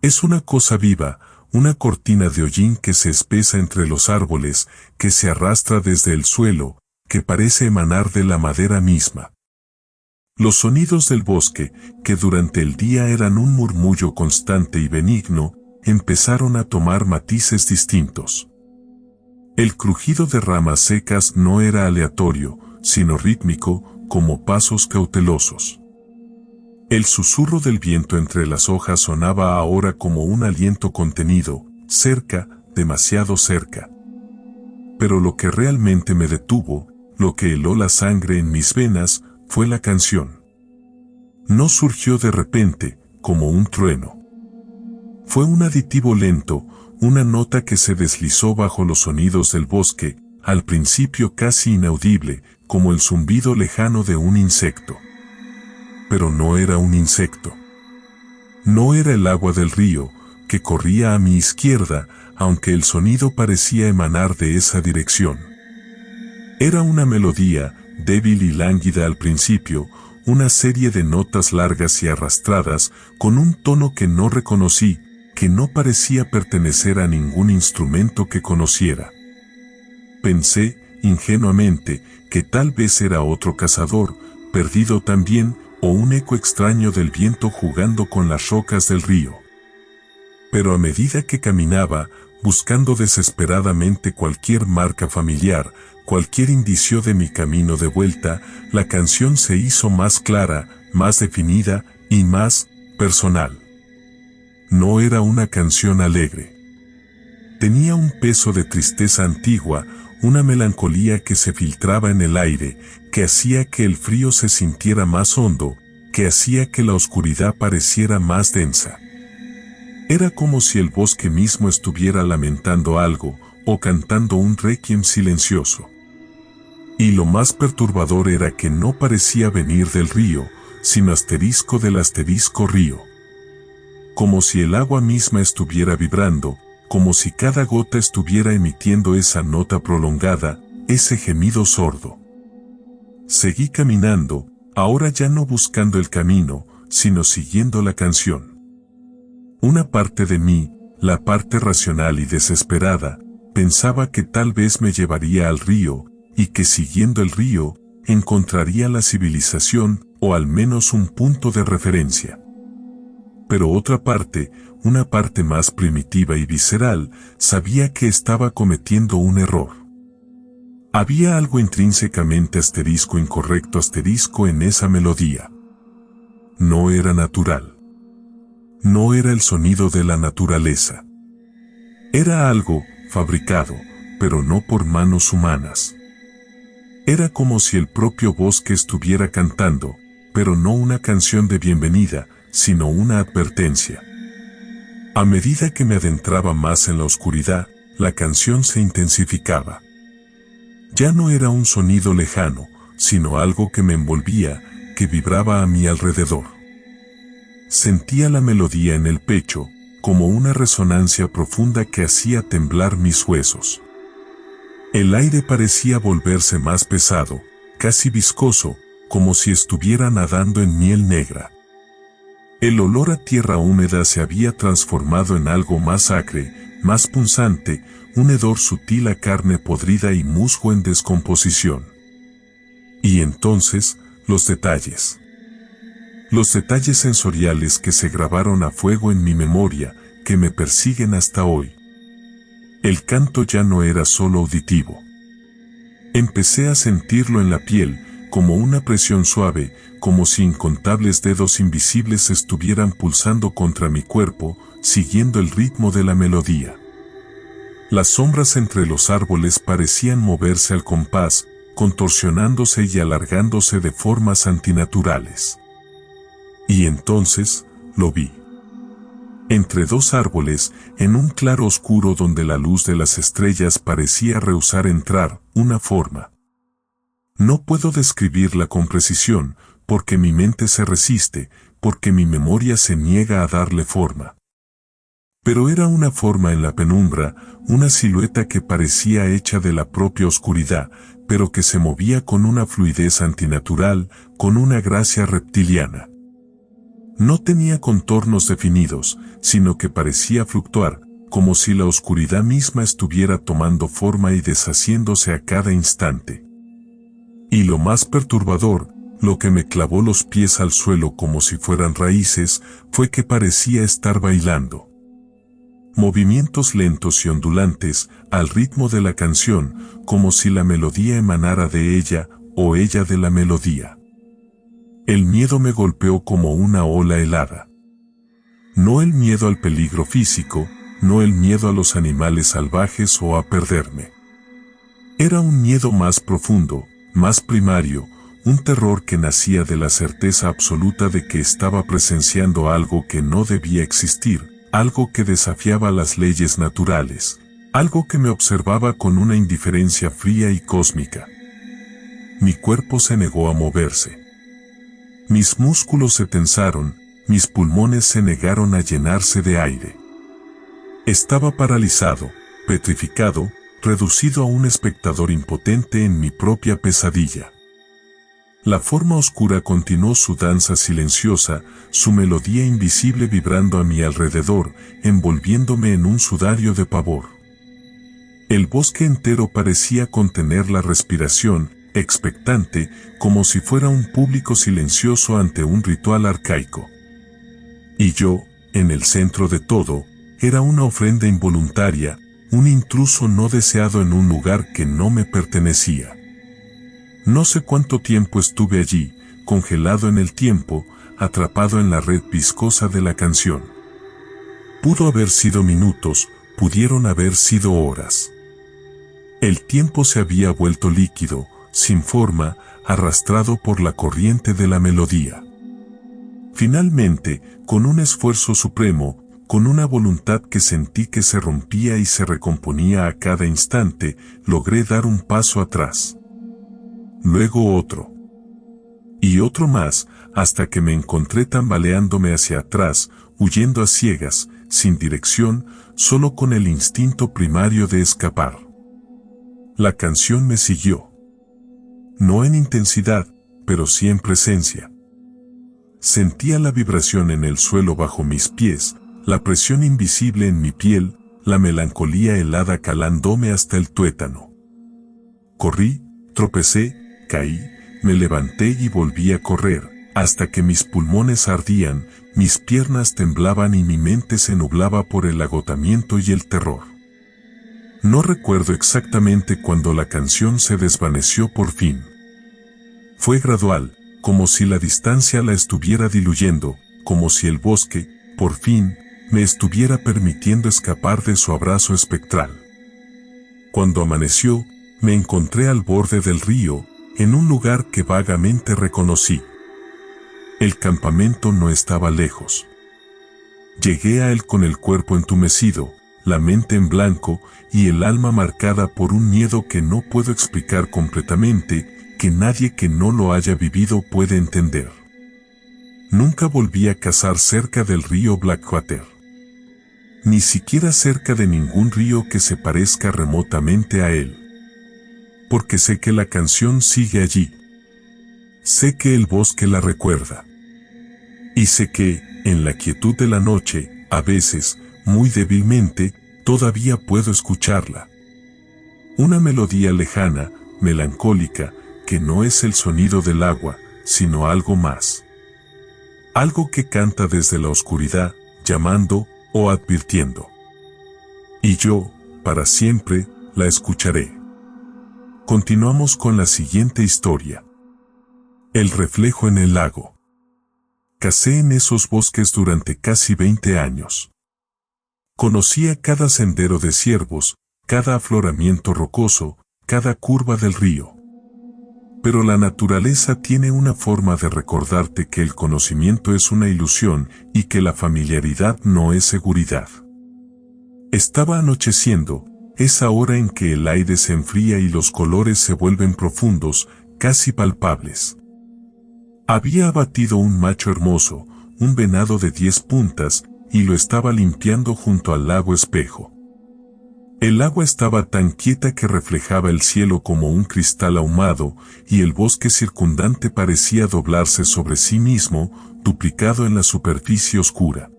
Es una cosa viva, una cortina de hollín que se espesa entre los árboles, que se arrastra desde el suelo, que parece emanar de la madera misma. Los sonidos del bosque, que durante el día eran un murmullo constante y benigno, empezaron a tomar matices distintos. El crujido de ramas secas no era aleatorio, sino rítmico, como pasos cautelosos. El susurro del viento entre las hojas sonaba ahora como un aliento contenido, cerca, demasiado cerca. Pero lo que realmente me detuvo, lo que heló la sangre en mis venas, fue la canción. No surgió de repente, como un trueno. Fue un aditivo lento, una nota que se deslizó bajo los sonidos del bosque, al principio casi inaudible, como el zumbido lejano de un insecto. Pero no era un insecto. No era el agua del río, que corría a mi izquierda, aunque el sonido parecía emanar de esa dirección. Era una melodía, débil y lánguida al principio, una serie de notas largas y arrastradas, con un tono que no reconocí, que no parecía pertenecer a ningún instrumento que conociera. Pensé, ingenuamente, que tal vez era otro cazador, perdido también, o un eco extraño del viento jugando con las rocas del río. Pero a medida que caminaba, buscando desesperadamente cualquier marca familiar, cualquier indicio de mi camino de vuelta, la canción se hizo más clara, más definida y más personal. No era una canción alegre. Tenía un peso de tristeza antigua, una melancolía que se filtraba en el aire, que hacía que el frío se sintiera más hondo, que hacía que la oscuridad pareciera más densa. Era como si el bosque mismo estuviera lamentando algo, o cantando un requiem silencioso. Y lo más perturbador era que no parecía venir del río, sino asterisco del asterisco río. Como si el agua misma estuviera vibrando, como si cada gota estuviera emitiendo esa nota prolongada, ese gemido sordo. Seguí caminando, ahora ya no buscando el camino, sino siguiendo la canción. Una parte de mí, la parte racional y desesperada, pensaba que tal vez me llevaría al río, y que siguiendo el río, encontraría la civilización, o al menos un punto de referencia. Pero otra parte, una parte más primitiva y visceral, sabía que estaba cometiendo un error. Había algo intrínsecamente asterisco incorrecto asterisco en esa melodía. No era natural. no era el sonido de la naturaleza. Era algo fabricado, pero no por manos humanas. Era como si el propio bosque estuviera cantando, pero no una canción de bienvenida, sino una advertencia. A medida que me adentraba más en la oscuridad, la canción se intensificaba. Ya no era un sonido lejano, sino algo que me envolvía, que vibraba a mi alrededor. Sentía la melodía en el pecho, como una resonancia profunda que hacía temblar mis huesos. El aire parecía volverse más pesado, casi viscoso, como si estuviera nadando en miel negra. El olor a tierra húmeda se había transformado en algo más acre, más punzante, un hedor sutil a carne podrida y musgo en descomposición. Y entonces, los detalles. Los detalles sensoriales que se grabaron a fuego en mi memoria, que me persiguen hasta hoy. El canto ya no era solo auditivo. Empecé a sentirlo en la piel, como una presión suave, como si incontables dedos invisibles estuvieran pulsando contra mi cuerpo, siguiendo el ritmo de la melodía. Las sombras entre los árboles parecían moverse al compás, contorsionándose y alargándose de formas antinaturales. Y entonces, lo vi. Entre dos árboles, en un claro oscuro donde la luz de las estrellas parecía rehusar entrar, una forma. No puedo describirla con precisión, porque mi mente se resiste, porque mi memoria se niega a darle forma. Pero era una forma en la penumbra, una silueta que parecía hecha de la propia oscuridad, pero que se movía con una fluidez antinatural, con una gracia reptiliana. No tenía contornos definidos, sino que parecía fluctuar, como si la oscuridad misma estuviera tomando forma y deshaciéndose a cada instante. Y lo más perturbador, lo que me clavó los pies al suelo como si fueran raíces, fue que parecía estar bailando. Movimientos lentos y ondulantes, al ritmo de la canción, como si la melodía emanara de ella, o ella de la melodía. El miedo me golpeó como una ola helada. No el miedo al peligro físico, no el miedo a los animales salvajes o a perderme. Era un miedo más profundo, más primario, un terror que nacía de la certeza absoluta de que estaba presenciando algo que no debía existir, algo que desafiaba las leyes naturales, algo que me observaba con una indiferencia fría y cósmica. Mi cuerpo se negó a moverse. Mis músculos se tensaron, mis pulmones se negaron a llenarse de aire. Estaba paralizado, petrificado, reducido a un espectador impotente en mi propia pesadilla. La forma oscura continuó su danza silenciosa, su melodía invisible vibrando a mi alrededor, envolviéndome en un sudario de pavor. El bosque entero parecía contener la respiración, expectante, como si fuera un público silencioso ante un ritual arcaico. Y yo, en el centro de todo, era una ofrenda involuntaria, un intruso no deseado en un lugar que no me pertenecía. No sé cuánto tiempo estuve allí, congelado en el tiempo, atrapado en la red viscosa de la canción. Pudo haber sido minutos, pudieron haber sido horas. El tiempo se había vuelto líquido, sin forma, arrastrado por la corriente de la melodía. Finalmente, con un esfuerzo supremo, con una voluntad que sentí que se rompía y se recomponía a cada instante, logré dar un paso atrás. Luego otro. Y otro más, hasta que me encontré tambaleándome hacia atrás, huyendo a ciegas, sin dirección, solo con el instinto primario de escapar. La canción me siguió. No en intensidad, pero sí en presencia. Sentía la vibración en el suelo bajo mis pies, la presión invisible en mi piel, la melancolía helada calándome hasta el tuétano. Corrí, tropecé, caí, me levanté y volví a correr, hasta que mis pulmones ardían, mis piernas temblaban y mi mente se nublaba por el agotamiento y el terror. No recuerdo exactamente cuándo la canción se desvaneció por fin. Fue gradual, como si la distancia la estuviera diluyendo, como si el bosque, por fin, me estuviera permitiendo escapar de su abrazo espectral. Cuando amaneció, me encontré al borde del río, en un lugar que vagamente reconocí. El campamento no estaba lejos. Llegué a él con el cuerpo entumecido, la mente en blanco y el alma marcada por un miedo que no puedo explicar completamente, que nadie que no lo haya vivido puede entender. Nunca volví a cazar cerca del río Blackwater. Ni siquiera cerca de ningún río que se parezca remotamente a él. Porque sé que la canción sigue allí. Sé que el bosque la recuerda. Y sé que, en la quietud de la noche, a veces, muy débilmente, todavía puedo escucharla. Una melodía lejana, melancólica, que no es el sonido del agua, sino algo más. Algo que canta desde la oscuridad, llamando o advirtiendo. Y yo, para siempre, la escucharé. Continuamos con la siguiente historia. El reflejo en el lago. Cacé en esos bosques durante casi 20 años. Conocía cada sendero de ciervos, cada afloramiento rocoso, cada curva del río. Pero la naturaleza tiene una forma de recordarte que el conocimiento es una ilusión y que la familiaridad no es seguridad. Estaba anocheciendo, esa hora en que el aire se enfría y los colores se vuelven profundos, casi palpables. Había abatido un macho hermoso, un venado de 10 puntas, y lo estaba limpiando junto al lago espejo. El agua estaba tan quieta que reflejaba el cielo como un cristal ahumado, y el bosque circundante parecía doblarse sobre sí mismo, duplicado en la superficie oscura.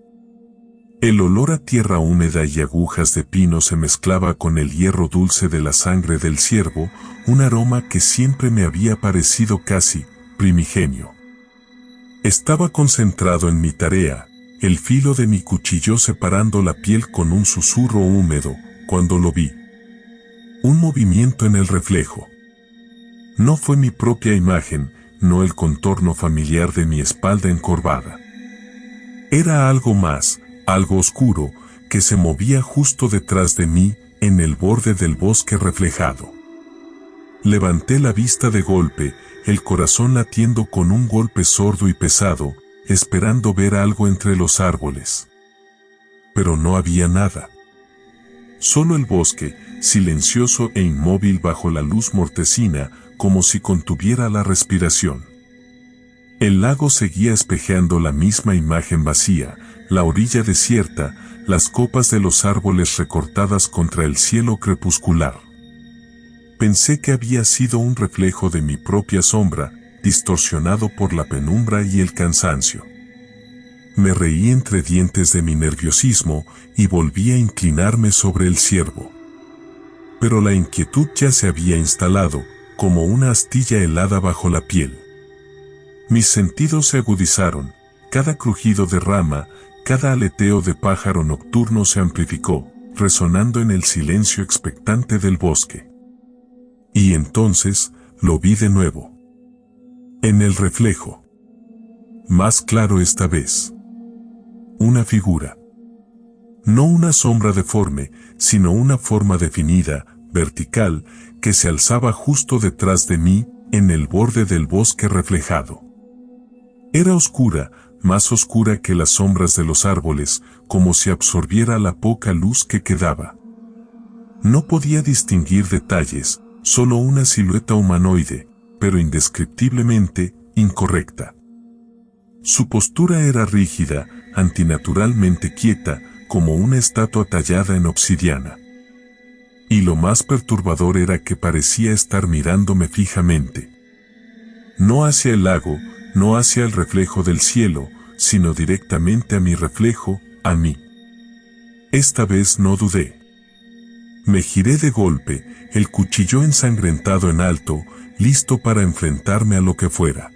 El olor a tierra húmeda y agujas de pino se mezclaba con el hierro dulce de la sangre del ciervo, un aroma que siempre me había parecido casi primigenio. Estaba concentrado en mi tarea, el filo de mi cuchillo separando la piel con un susurro húmedo, cuando lo vi. Un movimiento en el reflejo. No fue mi propia imagen, no el contorno familiar de mi espalda encorvada. Era algo más, algo oscuro, que se movía justo detrás de mí, en el borde del bosque reflejado. Levanté la vista de golpe, el corazón latiendo con un golpe sordo y pesado, esperando ver algo entre los árboles. Pero no había nada. Solo el bosque, silencioso e inmóvil bajo la luz mortecina, como si contuviera la respiración. El lago seguía espejeando la misma imagen vacía, la orilla desierta, las copas de los árboles recortadas contra el cielo crepuscular. Pensé que había sido un reflejo de mi propia sombra, distorsionado por la penumbra y el cansancio. Me reí entre dientes de mi nerviosismo y volví a inclinarme sobre el ciervo. Pero la inquietud ya se había instalado, como una astilla helada bajo la piel. Mis sentidos se agudizaron, cada crujido de rama, cada aleteo de pájaro nocturno se amplificó, resonando en el silencio expectante del bosque. Y entonces, lo vi de nuevo. En el reflejo. Más claro esta vez. Una figura. No una sombra deforme, sino una forma definida, vertical, que se alzaba justo detrás de mí, en el borde del bosque reflejado. Era oscura, más oscura que las sombras de los árboles, como si absorbiera la poca luz que quedaba. No podía distinguir detalles, solo una silueta humanoide, pero indescriptiblemente incorrecta. Su postura era rígida, antinaturalmente quieta, como una estatua tallada en obsidiana. Y lo más perturbador era que parecía estar mirándome fijamente. No hacia el lago, no hacia el reflejo del cielo, sino directamente a mi reflejo, a mí. Esta vez no dudé. Me giré de golpe, el cuchillo ensangrentado en alto, listo para enfrentarme a lo que fuera.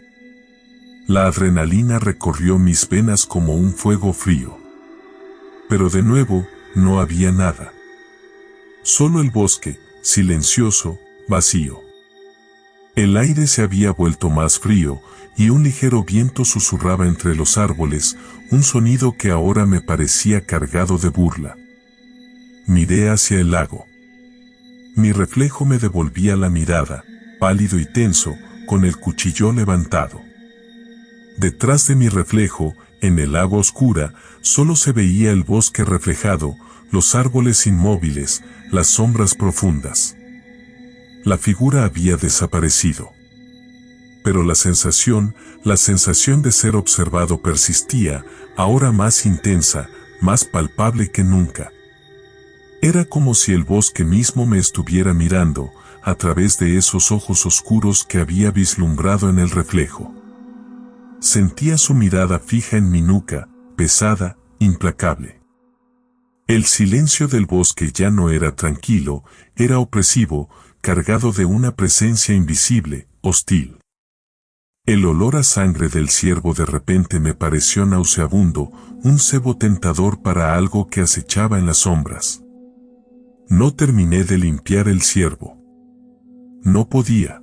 La adrenalina recorrió mis venas como un fuego frío. Pero de nuevo, no había nada. Solo el bosque, silencioso, vacío. El aire se había vuelto más frío, y un ligero viento susurraba entre los árboles, un sonido que ahora me parecía cargado de burla. Miré hacia el lago. Mi reflejo me devolvía la mirada, pálido y tenso, con el cuchillo levantado. Detrás de mi reflejo, en el agua oscura, solo se veía el bosque reflejado, los árboles inmóviles, las sombras profundas. La figura había desaparecido. Pero la sensación de ser observado persistía, ahora más intensa, más palpable que nunca. Era como si el bosque mismo me estuviera mirando, a través de esos ojos oscuros que había vislumbrado en el reflejo. Sentía su mirada fija en mi nuca, pesada, implacable. El silencio del bosque ya no era tranquilo, era opresivo, cargado de una presencia invisible, hostil. El olor a sangre del ciervo de repente me pareció nauseabundo, un cebo tentador para algo que acechaba en las sombras. No terminé de limpiar el ciervo. No podía.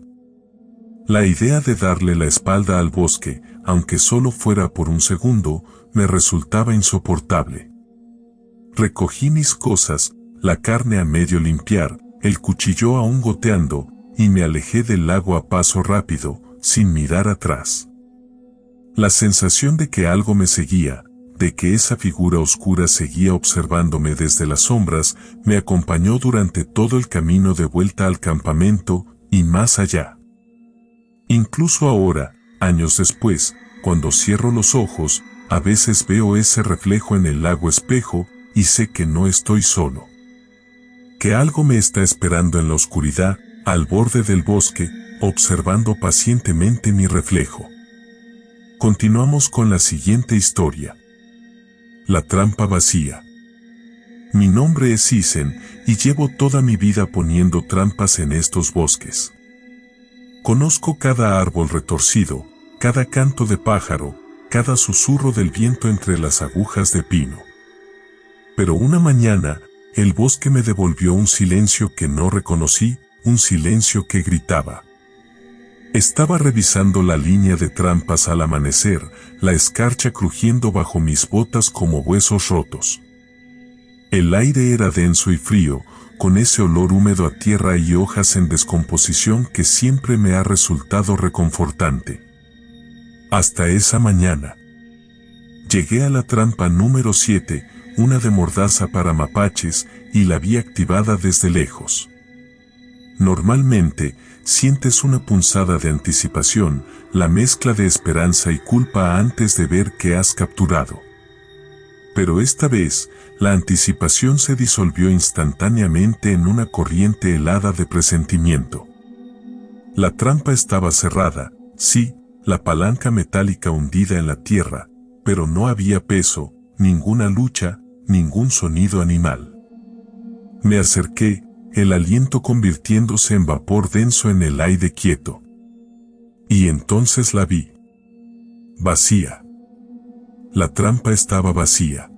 La idea de darle la espalda al bosque, aunque solo fuera por un segundo, me resultaba insoportable. Recogí mis cosas, la carne a medio limpiar, el cuchillo aún goteando, y me alejé del lago a paso rápido, sin mirar atrás. La sensación de que algo me seguía, de que esa figura oscura seguía observándome desde las sombras, me acompañó durante todo el camino de vuelta al campamento, y más allá. Incluso ahora, años después, cuando cierro los ojos, a veces veo ese reflejo en el lago espejo, y sé que no estoy solo. Que algo me está esperando en la oscuridad, al borde del bosque, observando pacientemente mi reflejo. Continuamos con la siguiente historia. La trampa vacía. Mi nombre es Isen, y llevo toda mi vida poniendo trampas en estos bosques. Conozco cada árbol retorcido, cada canto de pájaro, cada susurro del viento entre las agujas de pino. Pero una mañana, el bosque me devolvió un silencio que no reconocí, un silencio que gritaba. Estaba revisando la línea de trampas al amanecer, la escarcha crujiendo bajo mis botas como huesos rotos. El aire era denso y frío, con ese olor húmedo a tierra y hojas en descomposición que siempre me ha resultado reconfortante. Hasta esa mañana. Llegué a la trampa número 7, una de mordaza para mapaches, y la vi activada desde lejos. Normalmente, sientes una punzada de anticipación, la mezcla de esperanza y culpa antes de ver que has capturado. Pero esta vez, la anticipación se disolvió instantáneamente en una corriente helada de presentimiento. La trampa estaba cerrada, sí, la palanca metálica hundida en la tierra, pero no había peso, ninguna lucha, ningún sonido animal. Me acerqué, el aliento convirtiéndose en vapor denso en el aire quieto. Y entonces la vi. Vacía. La trampa estaba vacía.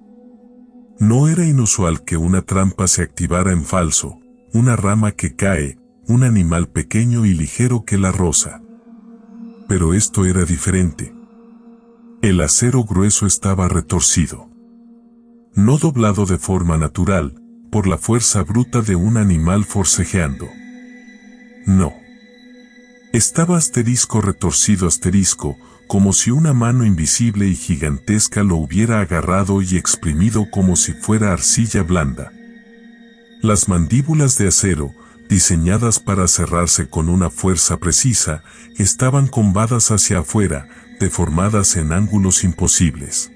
No era inusual que una trampa se activara en falso, una rama que cae, un animal pequeño y ligero que la roza. Pero esto era diferente. El acero grueso estaba retorcido. No doblado de forma natural, por la fuerza bruta de un animal forcejeando. No. Estaba retorcido como si una mano invisible y gigantesca lo hubiera agarrado y exprimido como si fuera arcilla blanda. Las mandíbulas de acero, diseñadas para cerrarse con una fuerza precisa, estaban combadas hacia afuera, deformadas en ángulos imposibles.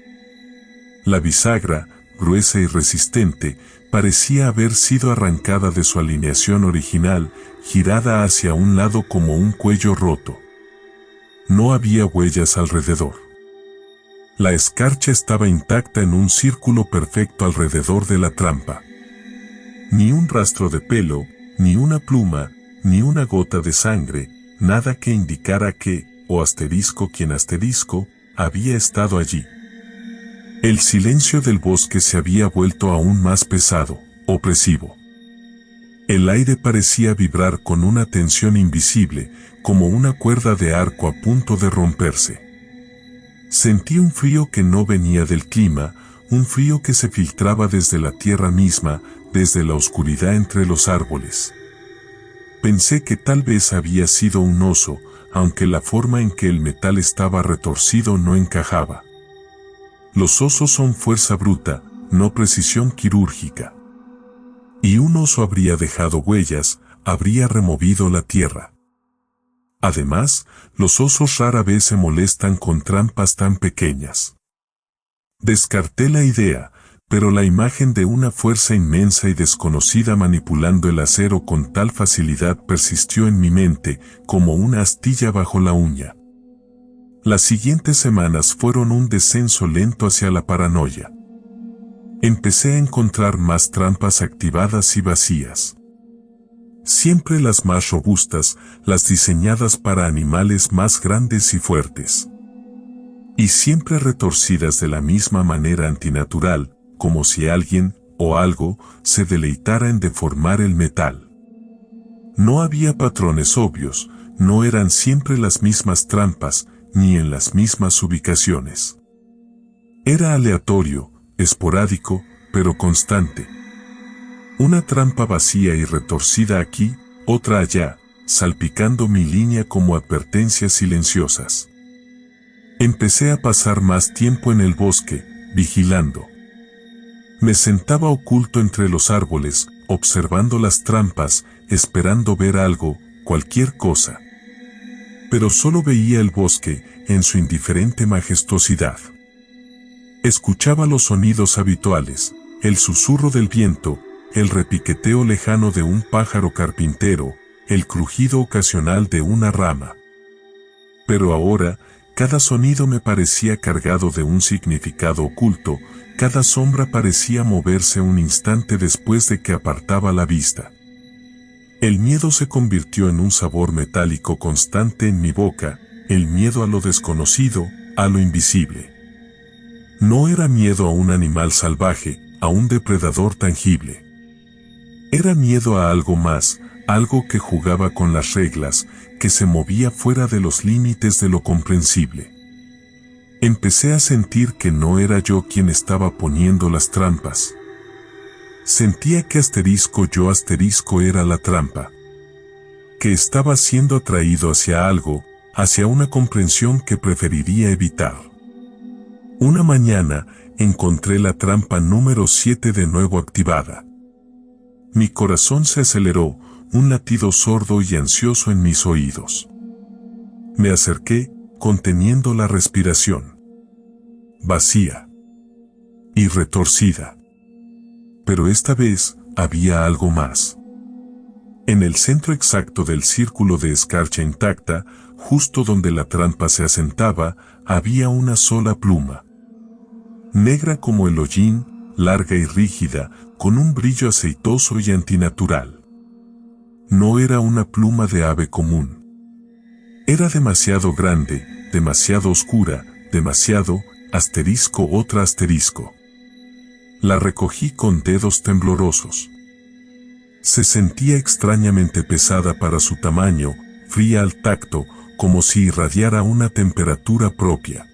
La bisagra, gruesa y resistente, parecía haber sido arrancada de su alineación original, girada hacia un lado como un cuello roto. No había huellas alrededor. La escarcha estaba intacta en un círculo perfecto alrededor de la trampa. Ni un rastro de pelo, ni una pluma, ni una gota de sangre, nada que indicara que, quien había estado allí. El silencio del bosque se había vuelto aún más pesado, opresivo. El aire parecía vibrar con una tensión invisible, como una cuerda de arco a punto de romperse. Sentí un frío que no venía del clima, un frío que se filtraba desde la tierra misma, desde la oscuridad entre los árboles. Pensé que tal vez había sido un oso, aunque la forma en que el metal estaba retorcido no encajaba. Los osos son fuerza bruta, no precisión quirúrgica. Y un oso habría dejado huellas, habría removido la tierra. Además, los osos rara vez se molestan con trampas tan pequeñas. Descarté la idea, pero la imagen de una fuerza inmensa y desconocida manipulando el acero con tal facilidad persistió en mi mente, como una astilla bajo la uña. Las siguientes semanas fueron un descenso lento hacia la paranoia. Empecé a encontrar más trampas activadas y vacías. Siempre las más robustas, las diseñadas para animales más grandes y fuertes. Y siempre retorcidas de la misma manera antinatural, como si alguien, o algo, se deleitara en deformar el metal. No había patrones obvios, no eran siempre las mismas trampas, ni en las mismas ubicaciones. Era aleatorio, esporádico, pero constante. Una trampa vacía y retorcida aquí, otra allá, salpicando mi línea como advertencias silenciosas. Empecé a pasar más tiempo en el bosque, vigilando. Me sentaba oculto entre los árboles, observando las trampas, esperando ver algo, cualquier cosa. Pero solo veía el bosque, en su indiferente majestuosidad. Escuchaba los sonidos habituales, el susurro del viento, el repiqueteo lejano de un pájaro carpintero, el crujido ocasional de una rama. Pero ahora, cada sonido me parecía cargado de un significado oculto, cada sombra parecía moverse un instante después de que apartaba la vista. El miedo se convirtió en un sabor metálico constante en mi boca, el miedo a lo desconocido, a lo invisible. No era miedo a un animal salvaje, a un depredador tangible. Era miedo a algo más, algo que jugaba con las reglas, que se movía fuera de los límites de lo comprensible. Empecé a sentir que no era yo quien estaba poniendo las trampas. Sentía que yo era la trampa. Que estaba siendo atraído hacia algo, hacia una comprensión que preferiría evitar. Una mañana, encontré la trampa número 7 de nuevo activada. Mi corazón se aceleró, un latido sordo y ansioso en mis oídos. Me acerqué, conteniendo la respiración. Vacía. Y retorcida. Pero esta vez, había algo más. En el centro exacto del círculo de escarcha intacta, justo donde la trampa se asentaba, había una sola pluma. Negra como el hollín, larga y rígida, con un brillo aceitoso y antinatural. No era una pluma de ave común. Era demasiado grande, demasiado oscura, demasiado, otra asterisco. La recogí con dedos temblorosos. Se sentía extrañamente pesada para su tamaño, fría al tacto, como si irradiara una temperatura propia.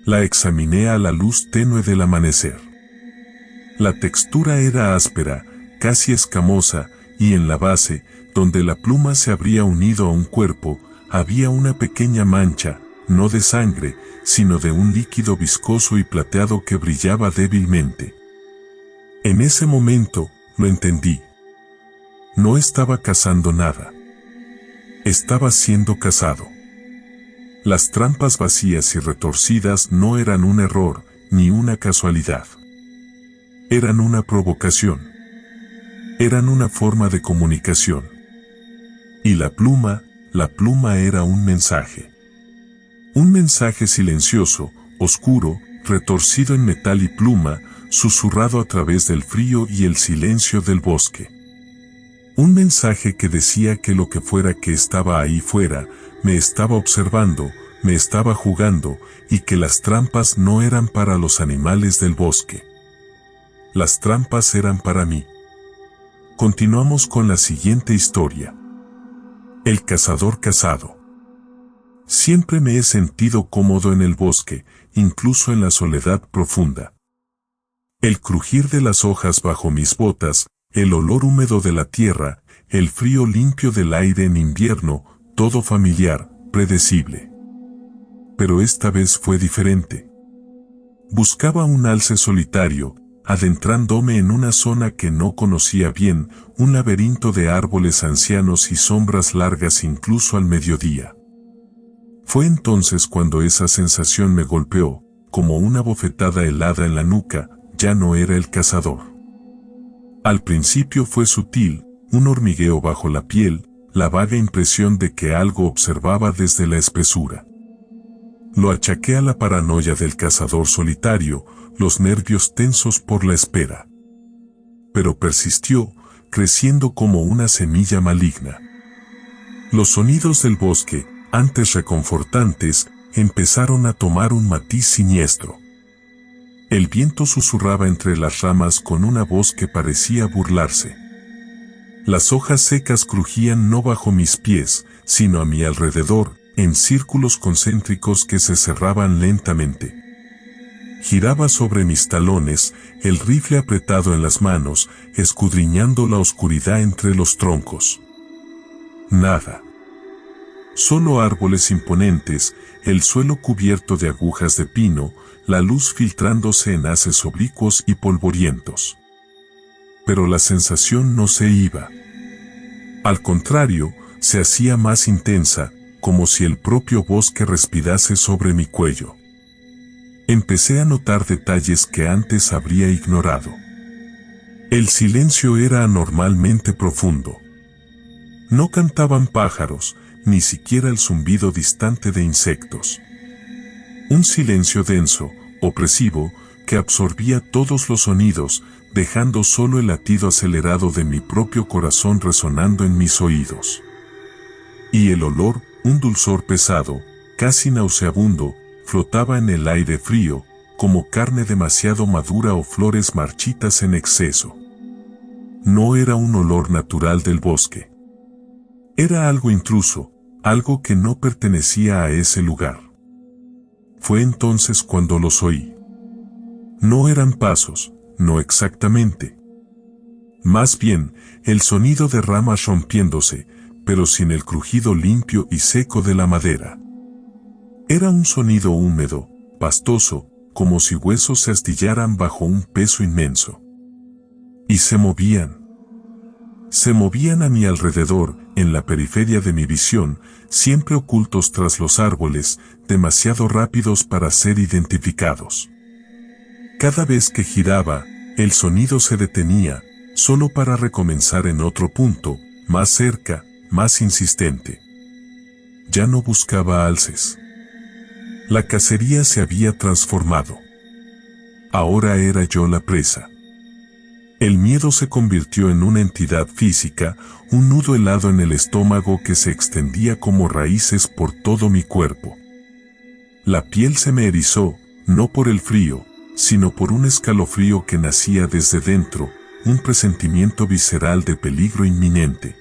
La examiné a la luz tenue del amanecer. La textura era áspera, casi escamosa, y en la base, donde la pluma se habría unido a un cuerpo, había una pequeña mancha, no de sangre, sino de un líquido viscoso y plateado que brillaba débilmente. En ese momento, lo entendí. No estaba cazando nada. Estaba siendo cazado. Las trampas vacías y retorcidas no eran un error, ni una casualidad. Eran una provocación. Eran una forma de comunicación. Y la pluma era un mensaje. Un mensaje silencioso, oscuro, retorcido en metal y pluma, susurrado a través del frío y el silencio del bosque. Un mensaje que decía que lo que fuera que estaba ahí fuera, me estaba observando, me estaba jugando, y que las trampas no eran para los animales del bosque. Las trampas eran para mí. Continuamos con la siguiente historia. El cazador casado. Siempre me he sentido cómodo en el bosque, incluso en la soledad profunda. El crujir de las hojas bajo mis botas, el olor húmedo de la tierra, el frío limpio del aire en invierno, todo familiar, predecible. Pero esta vez fue diferente. Buscaba un alce solitario, adentrándome en una zona que no conocía bien, un laberinto de árboles ancianos y sombras largas incluso al mediodía. Fue entonces cuando esa sensación me golpeó, como una bofetada helada en la nuca. Ya no era el cazador. Al principio fue sutil, un hormigueo bajo la piel, la vaga impresión de que algo observaba desde la espesura. Lo achaqué a la paranoia del cazador solitario, los nervios tensos por la espera. Pero persistió, creciendo como una semilla maligna. Los sonidos del bosque, antes reconfortantes, empezaron a tomar un matiz siniestro. El viento susurraba entre las ramas con una voz que parecía burlarse. Las hojas secas crujían no bajo mis pies, sino a mi alrededor, en círculos concéntricos que se cerraban lentamente. Giraba sobre mis talones, el rifle apretado en las manos, escudriñando la oscuridad entre los troncos. Nada. Solo árboles imponentes, el suelo cubierto de agujas de pino, la luz filtrándose en haces oblicuos y polvorientos. Pero la sensación no se iba. Al contrario, se hacía más intensa, como si el propio bosque respirase sobre mi cuello. Empecé a notar detalles que antes habría ignorado. El silencio era anormalmente profundo. No cantaban pájaros, ni siquiera el zumbido distante de insectos. Un silencio denso, opresivo, que absorbía todos los sonidos, dejando solo el latido acelerado de mi propio corazón resonando en mis oídos. Y el olor, un dulzor pesado, casi nauseabundo, flotaba en el aire frío, como carne demasiado madura o flores marchitas en exceso. No era un olor natural del bosque. Era algo intruso, algo que no pertenecía a ese lugar. Fue entonces cuando los oí. No eran pasos, no exactamente. Más bien, el sonido de ramas rompiéndose, pero sin el crujido limpio y seco de la madera. Era un sonido húmedo, pastoso, como si huesos se astillaran bajo un peso inmenso. Y se movían. Se movían a mi alrededor, en la periferia de mi visión, siempre ocultos tras los árboles, demasiado rápidos para ser identificados. Cada vez que giraba, el sonido se detenía, solo para recomenzar en otro punto, más cerca, más insistente. Ya no buscaba alces. La cacería se había transformado. Ahora era yo la presa. El miedo se convirtió en una entidad física, un nudo helado en el estómago que se extendía como raíces por todo mi cuerpo. La piel se me erizó, no por el frío, sino por un escalofrío que nacía desde dentro, un presentimiento visceral de peligro inminente.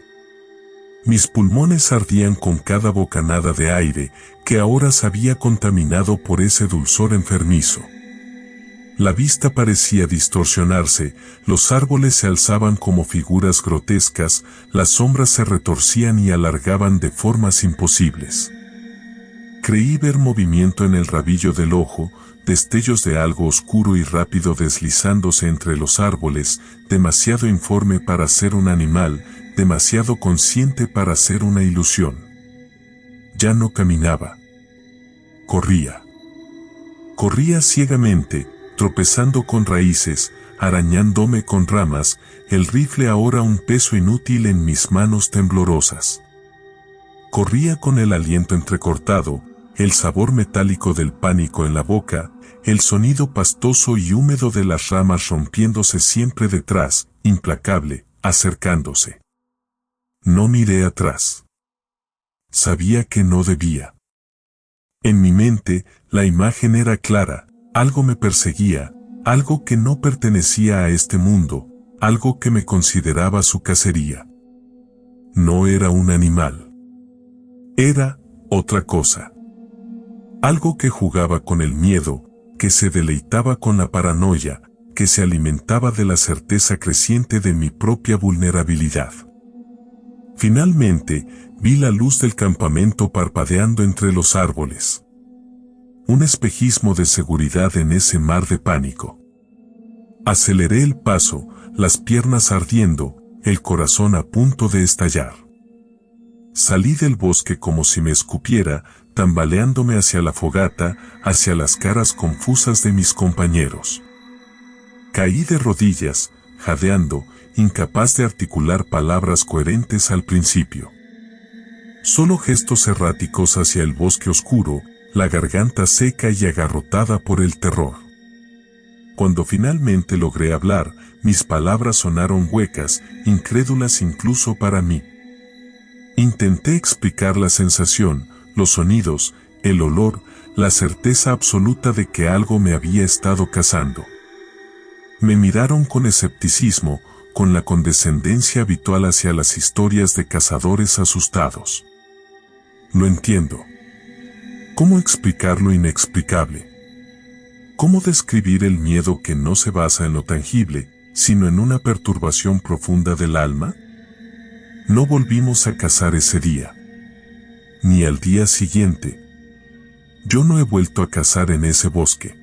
Mis pulmones ardían con cada bocanada de aire que ahora se había contaminado por ese dulzor enfermizo. La vista parecía distorsionarse, los árboles se alzaban como figuras grotescas, las sombras se retorcían y alargaban de formas imposibles. Creí ver movimiento en el rabillo del ojo, destellos de algo oscuro y rápido deslizándose entre los árboles, demasiado informe para ser un animal, demasiado consciente para ser una ilusión. Ya no caminaba. Corría. Corría ciegamente, tropezando con raíces, arañándome con ramas, el rifle ahora un peso inútil en mis manos temblorosas. Corría con el aliento entrecortado, el sabor metálico del pánico en la boca, el sonido pastoso y húmedo de las ramas rompiéndose siempre detrás, implacable, acercándose. No miré atrás. Sabía que no debía. En mi mente, la imagen era clara, algo me perseguía, algo que no pertenecía a este mundo, algo que me consideraba su cacería. No era un animal. Era otra cosa. Algo que jugaba con el miedo, que se deleitaba con la paranoia, que se alimentaba de la certeza creciente de mi propia vulnerabilidad. Finalmente, vi la luz del campamento parpadeando entre los árboles. Un espejismo de seguridad en ese mar de pánico. Aceleré el paso, las piernas ardiendo, el corazón a punto de estallar. Salí del bosque como si me escupiera, tambaleándome hacia la fogata, hacia las caras confusas de mis compañeros. Caí de rodillas, jadeando, incapaz de articular palabras coherentes al principio. Solo gestos erráticos hacia el bosque oscuro, la garganta seca y agarrotada por el terror. Cuando finalmente logré hablar, mis palabras sonaron huecas, incrédulas incluso para mí. Intenté explicar la sensación, los sonidos, el olor, la certeza absoluta de que algo me había estado cazando. Me miraron con escepticismo, con la condescendencia habitual hacia las historias de cazadores asustados. Lo entiendo. ¿Cómo explicar lo inexplicable? ¿Cómo describir el miedo que no se basa en lo tangible, sino en una perturbación profunda del alma? No volvimos a cazar ese día. Ni al día siguiente. Yo no he vuelto a cazar en ese bosque.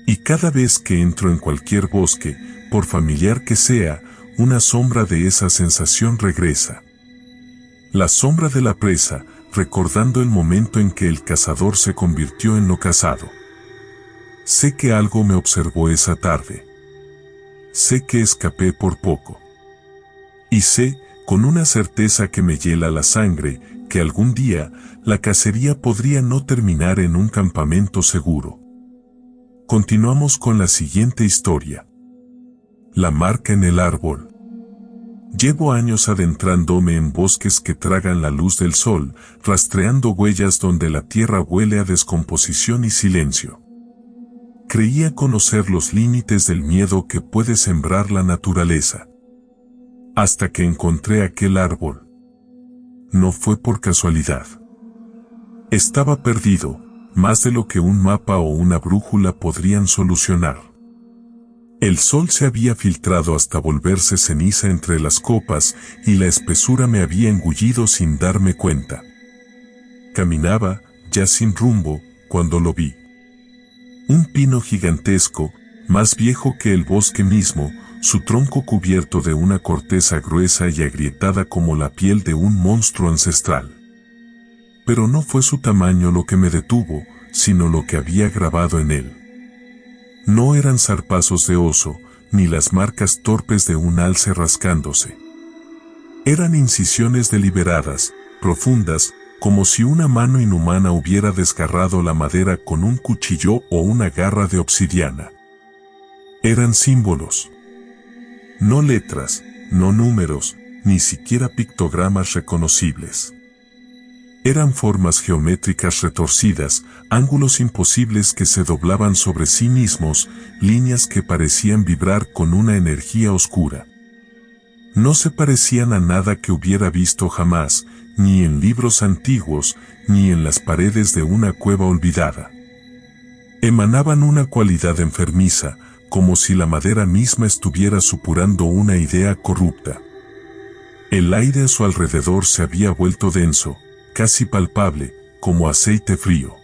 Y cada vez que entro en cualquier bosque, por familiar que sea, una sombra de esa sensación regresa. La sombra de la presa, recordando el momento en que el cazador se convirtió en lo cazado. Sé que algo me observó esa tarde. Sé que escapé por poco. Y sé, con una certeza que me hiela la sangre, que algún día la cacería podría no terminar en un campamento seguro. Continuamos con la siguiente historia. La marca en el árbol. Llevo años adentrándome en bosques que tragan la luz del sol, rastreando huellas donde la tierra huele a descomposición y silencio. Creía conocer los límites del miedo que puede sembrar la naturaleza. Hasta que encontré aquel árbol. No fue por casualidad. Estaba perdido, más de lo que un mapa o una brújula podrían solucionar. El sol se había filtrado hasta volverse ceniza entre las copas y la espesura me había engullido sin darme cuenta. Caminaba, ya sin rumbo, cuando lo vi. Un pino gigantesco, más viejo que el bosque mismo, su tronco cubierto de una corteza gruesa y agrietada como la piel de un monstruo ancestral. Pero no fue su tamaño lo que me detuvo, sino lo que había grabado en él. No eran zarpazos de oso, ni las marcas torpes de un alce rascándose. Eran incisiones deliberadas, profundas, como si una mano inhumana hubiera desgarrado la madera con un cuchillo o una garra de obsidiana. Eran símbolos. No letras, no números, ni siquiera pictogramas reconocibles. Eran formas geométricas retorcidas, ángulos imposibles que se doblaban sobre sí mismos, líneas que parecían vibrar con una energía oscura. No se parecían a nada que hubiera visto jamás, ni en libros antiguos, ni en las paredes de una cueva olvidada. Emanaban una cualidad enfermiza, como si la madera misma estuviera supurando una idea corrupta. El aire a su alrededor se había vuelto denso, casi palpable, como aceite frío.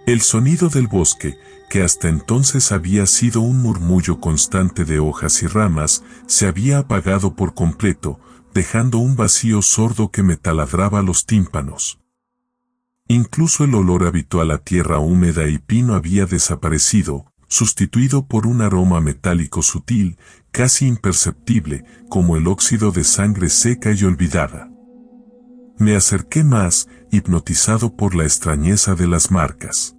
El sonido del bosque, que hasta entonces había sido un murmullo constante de hojas y ramas, se había apagado por completo, dejando un vacío sordo que me taladraba los tímpanos. Incluso el olor habitual a tierra húmeda y pino había desaparecido, sustituido por un aroma metálico sutil, casi imperceptible, como el óxido de sangre seca y olvidada. Me acerqué más, hipnotizado por la extrañeza de las marcas.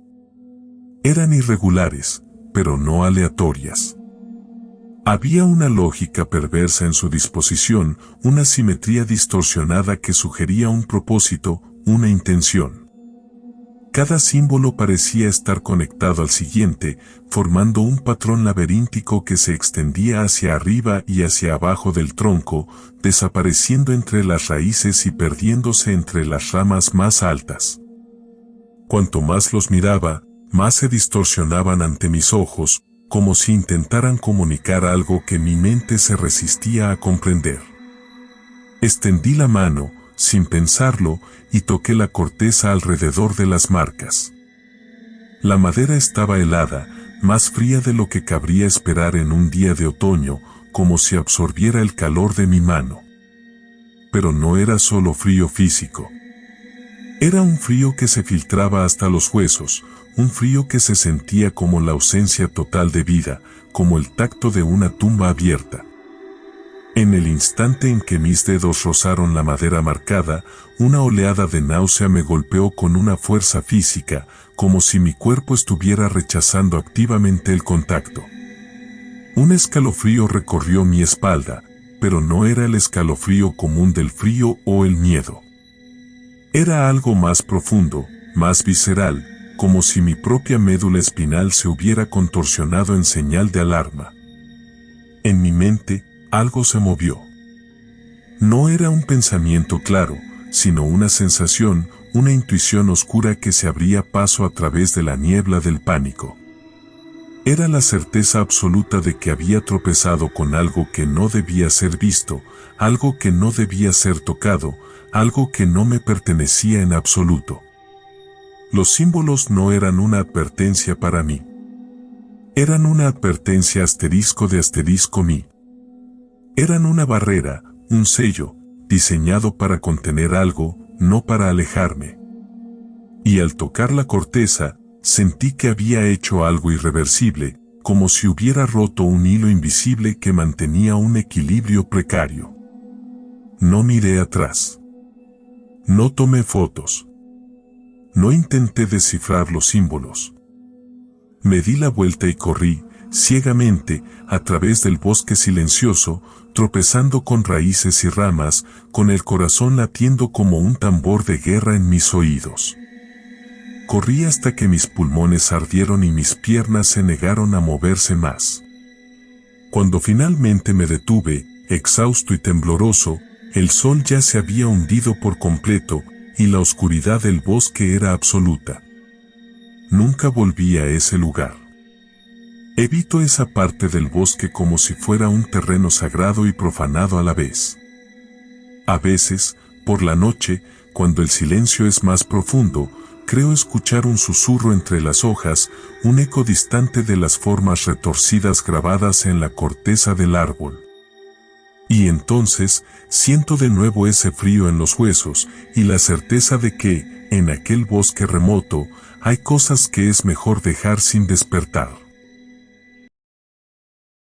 Eran irregulares, pero no aleatorias. Había una lógica perversa en su disposición, una simetría distorsionada que sugería un propósito, una intención. Cada símbolo parecía estar conectado al siguiente, formando un patrón laberíntico que se extendía hacia arriba y hacia abajo del tronco, desapareciendo entre las raíces y perdiéndose entre las ramas más altas. Cuanto más los miraba, más se distorsionaban ante mis ojos, como si intentaran comunicar algo que mi mente se resistía a comprender. Extendí la mano, sin pensarlo, y toqué la corteza alrededor de las marcas. La madera estaba helada, más fría de lo que cabría esperar en un día de otoño, como si absorbiera el calor de mi mano. Pero no era solo frío físico. Era un frío que se filtraba hasta los huesos, un frío que se sentía como la ausencia total de vida, como el tacto de una tumba abierta. En el instante en que mis dedos rozaron la madera marcada, una oleada de náusea me golpeó con una fuerza física, como si mi cuerpo estuviera rechazando activamente el contacto. Un escalofrío recorrió mi espalda, pero no era el escalofrío común del frío o el miedo. Era algo más profundo, más visceral, como si mi propia médula espinal se hubiera contorsionado en señal de alarma. En mi mente, algo se movió. No era un pensamiento claro, sino una sensación, una intuición oscura que se abría paso a través de la niebla del pánico. Era la certeza absoluta de que había tropezado con algo que no debía ser visto, algo que no debía ser tocado, algo que no me pertenecía en absoluto. Los símbolos no eran una advertencia para mí. Eran una advertencia asterisco de asterisco mí. Eran una barrera, un sello, diseñado para contener algo, no para alejarme. Y al tocar la corteza, sentí que había hecho algo irreversible, como si hubiera roto un hilo invisible que mantenía un equilibrio precario. No miré atrás. No tomé fotos. No intenté descifrar los símbolos. Me di la vuelta y corrí, ciegamente, a través del bosque silencioso, tropezando con raíces y ramas, con el corazón latiendo como un tambor de guerra en mis oídos. Corrí hasta que mis pulmones ardieron y mis piernas se negaron a moverse más. Cuando finalmente me detuve, exhausto y tembloroso, el sol ya se había hundido por completo, y la oscuridad del bosque era absoluta. Nunca volví a ese lugar. Evito esa parte del bosque como si fuera un terreno sagrado y profanado a la vez. A veces, por la noche, cuando el silencio es más profundo, creo escuchar un susurro entre las hojas, un eco distante de las formas retorcidas grabadas en la corteza del árbol. Y entonces, siento de nuevo ese frío en los huesos, y la certeza de que, en aquel bosque remoto, hay cosas que es mejor dejar sin despertar.